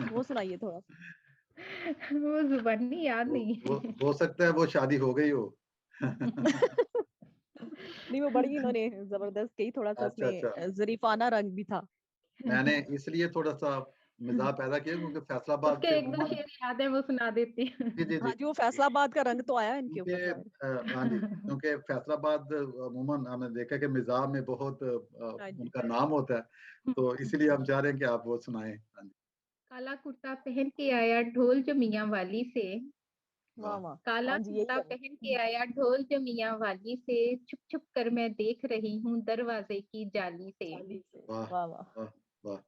वो सुनाइए थोड़ा-सा। वो ज़ुबानी याद वो नहीं वो है। हो सकता है वो शादी हो गई हो। नहीं, वो बड़ी इन्होंने ज़बरदस्त कही, थोड़ा-सा अच्छा, उसमें अच्छा। ज़रीफ़ाना रंग भी था। मैंने इसलिए थोड़ा-सा मज़ाक पैदा किया क्योंकि फैसलाबाद उसके से 1-2 अमूमन शेर याद है वो सुना देती हूँ। जी, जी, जी। हाँ जी, वो फैसलाबाद का रंग तो आया इनके क्योंकि ऊपर ज़ाहिर। हाँ जी, क्योंकि फैसलाबाद अमूमन हमने देखा कि मिज़ाह में बहुत हाँ जी। उनका नाम होता है, तो इसीलिए हम चाह रहे हैं कि आप वो सुनाएँ। हाँ जी, काला कुर्ता पहन के आया ढोल जो मियाँ वाली से। वाह, वाह! वाह! काला हाँ जी, यही कुर्ता है वो। पहन के आया ढोल जो मियाँ वाली से। छुप छुप कर मैं देख रही हूँ दरवाजे की जाली से। चाली से। वाह! वाह, वाह! वाह! वाह!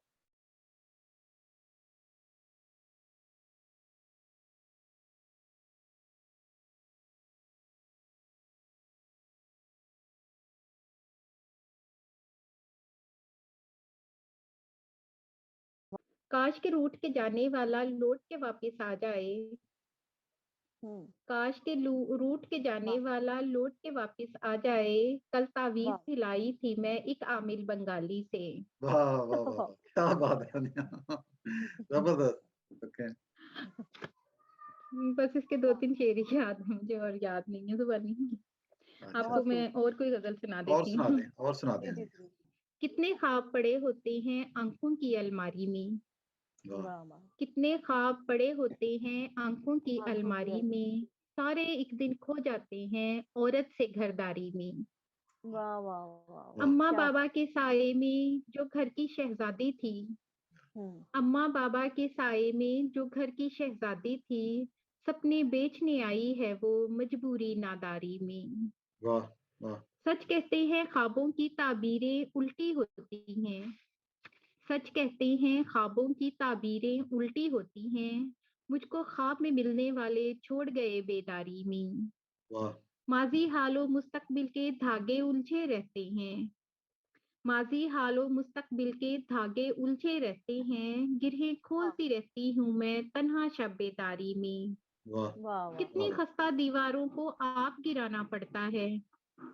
काश के रूठ के जाने वाला लौट के वापस आ जाए। हुँ, काश के रूठ के जाने वाह! वाला लौट के वापस आ जाए। कल तावीज़ वाह! दिलाई थी मैं एक आमिल बंगाली से। वाह, वाह, वाह, वाह! क्या बात है! ज़बरदस्त। ओके। बस इसके वाह! 2-3 शेर ही याद है मुझे और याद नहीं है ज़ुबानी। अच्छा, आपको बहुत खूब। मैं और कोई गज़ल सुना और देती सुना हूँ। दें और सुना जी, दें। जी, जी। जी। कितने ख्वाब पड़े होते हैं आँखों की अलमारी में। वाह! वाह, वाह! कितने ख्वाब पड़े होते हैं आँखों की आँखों की अलमारी अलमा में। सारे एक दिन खो जाते हैं औरत से घरदारी में। वाह, वाह, वाह, वाह! वाह! अम्मा क्या बाबा बात! के साये में जो घर की शहज़ादी थी। हुँ, अम्मा बाबा के साये में जो घर की शहज़ादी थी। सपने बेचने आई है वो मजबूरी नादारी में। वाह! वाह! सच कहते हैं ख्वाबों की ताबीरें उल्टी होती हैं। सच कहते हैं ख्वाबों की ताबीरें उल्टी होती हैं। मुझको ख्वाब में मिलने वाले छोड़ गए बेदारी में। वाह! माजी हालो मुस्तकबिल के धागे उलझे रहते हैं। माजी हालो मुस्तकबिल के धागे उलझे रहते हैं, गिरहें वाह खोलती रहती हूँ मैं तन्हा शब-ए-तारी में। वाह वाह वाह कितनी वाह खस्ता दीवारों को आप गिराना पड़ता है, वाह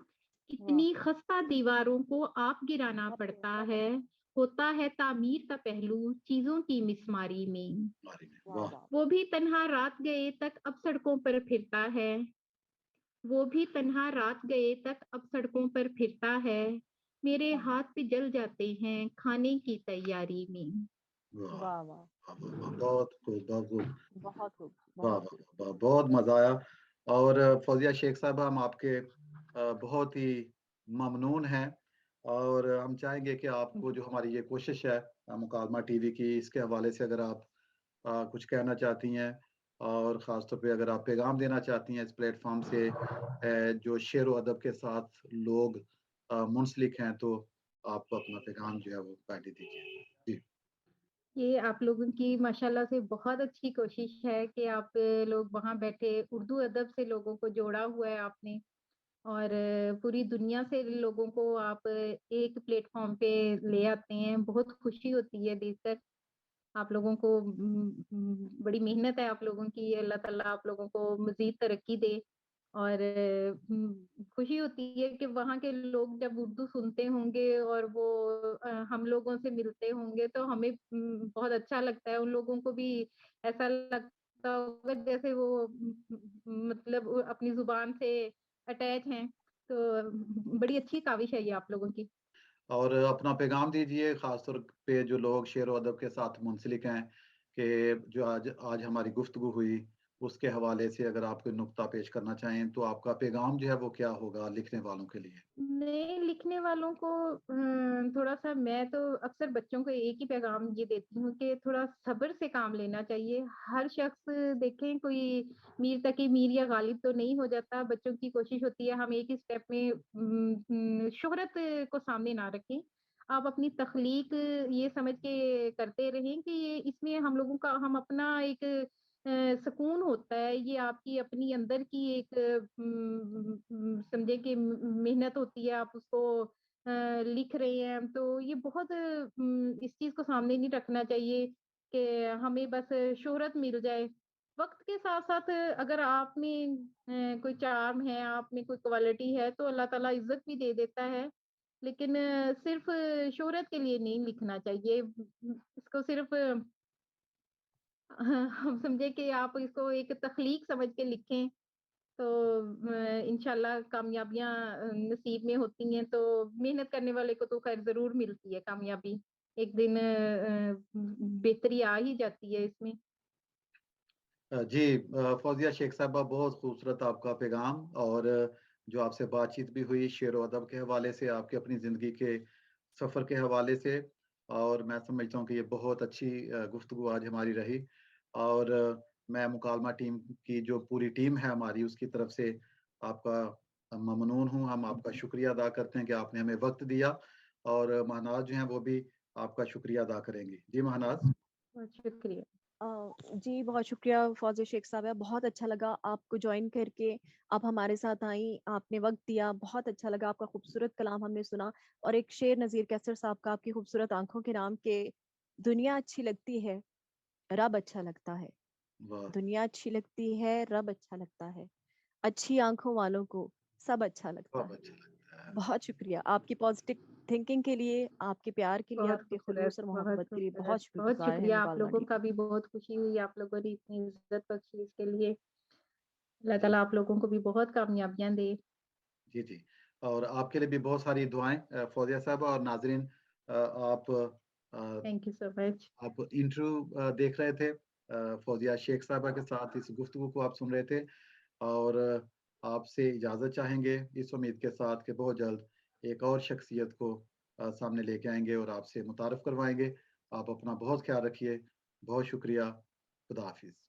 कितनी खस्ता दीवारों को आप गिराना बाप रे, पड़ता है, होता है तामीर का पहलू चीज़ों की मिसमारी में। हमारी में वाह वाह वाह वो भी तन्हा रात गए तक अब सड़कों पर फिरता है, वो भी तन्हा रात गए तक अब सड़कों पर फिरता है, मेरे वाह हाथ पे जल जाते हैं खाने की तैयारी में। वाह वाह वाह वाह वाह वाह, बहुत खूब बहुत खूब। बहुत खूब वाह बहुत वाह खूब। वाह, बहुत मजा आया। और फौजिया शेख साहब, हम आपके बहुत ही ममनून हैं और हम चाहेंगे कि आपको जो हमारी ये कोशिश है मुकालमा टीवी की, इसके हवाले से अगर आप कुछ कहना चाहती हैं और ख़ास तौर पे अगर आप पैगाम देना चाहती हैं इस प्लेटफ़ॉर्म से, जो शेर व अदब के साथ लोग मुंसलिक हैं, तो आप अपना पैगाम जो है वो काइंडली दीजिए। जी। ये आप लोगों की माशाल्लाह से बहुत अच्छी कोशिश है कि आप लोग वहाँ बैठे उर्दू अदब से लोगों को जोड़ा हुआ है आपने, और पूरी दुनिया से लोगों को आप एक प्लेटफ़ॉर्म पे ले आते हैं। बहुत खुशी होती है देखकर। आप लोगों को बड़ी मेहनत है आप लोगों की, अल्लाह ताला आप लोगों को मज़ीद तरक्की दे। और खुशी होती है कि वहाँ के लोग जब उर्दू सुनते होंगे और वो हम लोगों से मिलते होंगे तो हमें बहुत अच्छा लगता है। उन लोगों को भी ऐसा लगता होगा जैसे वो मतलब अपनी ज़ुबान से अटैच हैं। तो बड़ी अच्छी काविश है ये आप लोगों की। और अपना पैगाम दीजिए ख़ास तौर पे जो लोग शेर व अदब के साथ मुंसलिक हैं, कि जो आज आज हमारी गुफ्तगू हुई, उसके हवाले से अगर आप कोई नुक्ता पेश करना चाहें, तो आपका पैगाम जो है वो क्या होगा लिखने वालों के लिए? नए लिखने वालों को थोड़ा-सा मैं तो अक्सर बच्चों को एक ही पैगाम ये देती हूँ कि थोड़ा सब्र से काम लेना चाहिए। हर शख्स देखें कोई मीर तकी मीर या गालिब तो नहीं हो जाता। बच्चों की कोशिश होती है हम एक ही स्टेप में शोहरत को सामने ना रखें। आप अपनी तख्लीक ये समझ के करते रहें कि ये इसमें हम लोगों का हम अपना एक सुकून होता है, ये आपकी अपनी अंदर की एक समझे कि मेहनत होती है, आप उसको लिख रहे हैं, तो ये बहुत इस चीज़ को सामने नहीं रखना चाहिए कि हमें बस शोहरत मिल जाए। वक़्त के साथ-साथ अगर आप में कोई चार्म है, आप में कोई क्वालिटी है, तो अल्लाह ताला इज़्ज़त भी दे देता है। लेकिन सिर्फ़ शोहरत के लिए नहीं लिखना चाहिए। इसको सिर्फ़ हाँ, हम समझे कि आप इसको एक तख्लीक समझ के लिखें, तो इंशाल्लाह कामयाबियाँ नसीब में होती हैं, तो मेहनत करने वाले को तो ख़ैर ज़रूर मिलती है कामयाबी। एक दिन बेहतरी आ ही जाती है इसमें। जी, फ़ौज़िया शेख साहबा, बहुत खूबसूरत आपका पैगाम। और जो आपसे बातचीत भी हुई शेर व अदब के हवाले से, आपकी अपनी ज़िंदगी के सफ़र के हवाले से, और मैं समझता हूँ कि ये बहुत अच्छी गुफ्तगू आज हमारी रही। और मैं मुकालमा टीम की जो पूरी टीम है हमारी, उसकी तरफ से आपका ममनून हूँ। हम आपका शुक्रिया अदा करते हैं कि आपने हमें वक़्त दिया, और महनाज़ जो हैं वो भी आपका शुक्रिया अदा करेंगी। जी महनाज़। बहुत शुक्रिया। जी, बहुत शुक्रिया फ़ौज़िया शेख साहबा, बहुत अच्छा लगा आपको जॉइन करके, आप हमारे साथ आईं, आपने वक़्त दिया, बहुत अच्छा लगा, आपका खूबसूरत कलाम हमने सुना और एक शेर नज़ीर कैसर साहब का आपकी खूबसूरत आँखों के नाम के दुनिया अच्छी लगती है, रब अच्छा लगता है। वाह! दुनिया अच्छी लगती है, रब अच्छा लगता है। अच्छी आँखों वालों को सब अच्छा लगता बहुत है। अच्छा लगता है। बहुत शुक्रिया आपकी पॉज़िटिव थिंकिंग के लिए, आपके प्यार के लिए, बहुत आपके खूबसूरत, खुलूस और बहुत मोहब्बत के लिए खूबसूरत। बहुत बहुत शुक्रगुज़ार है शुक्रिया आप मुकालमा लोगों टीम। का भी, बहुत खुशी हुई आप लोगों ने इतनी इज़्ज़त बख्शी इसके लिए। अल्लाह जी। ताला आप लोगों को भी बहुत कामयाबियाँ दे। जी, जी। और आपके लिए भी बहुत सारी दुआएँ फ़ौज़िया साहबा। और नाज़रीन, थैंक यू सो मच। आप इंटरव्यू देख रहे थे फ़ौज़िया शेख साहबा के साथ, इस गुफ्तगू को आप सुन रहे थे। और आपसे इजाज़त चाहेंगे इस उम्मीद के साथ कि बहुत जल्द एक और शख्सियत को सामने लेके आएँगे और आपसे मुतारिफ़ करवाएँगे। आप अपना बहुत ख़्याल रखिए। बहुत शुक्रिया। खुदा हाफ़िज़।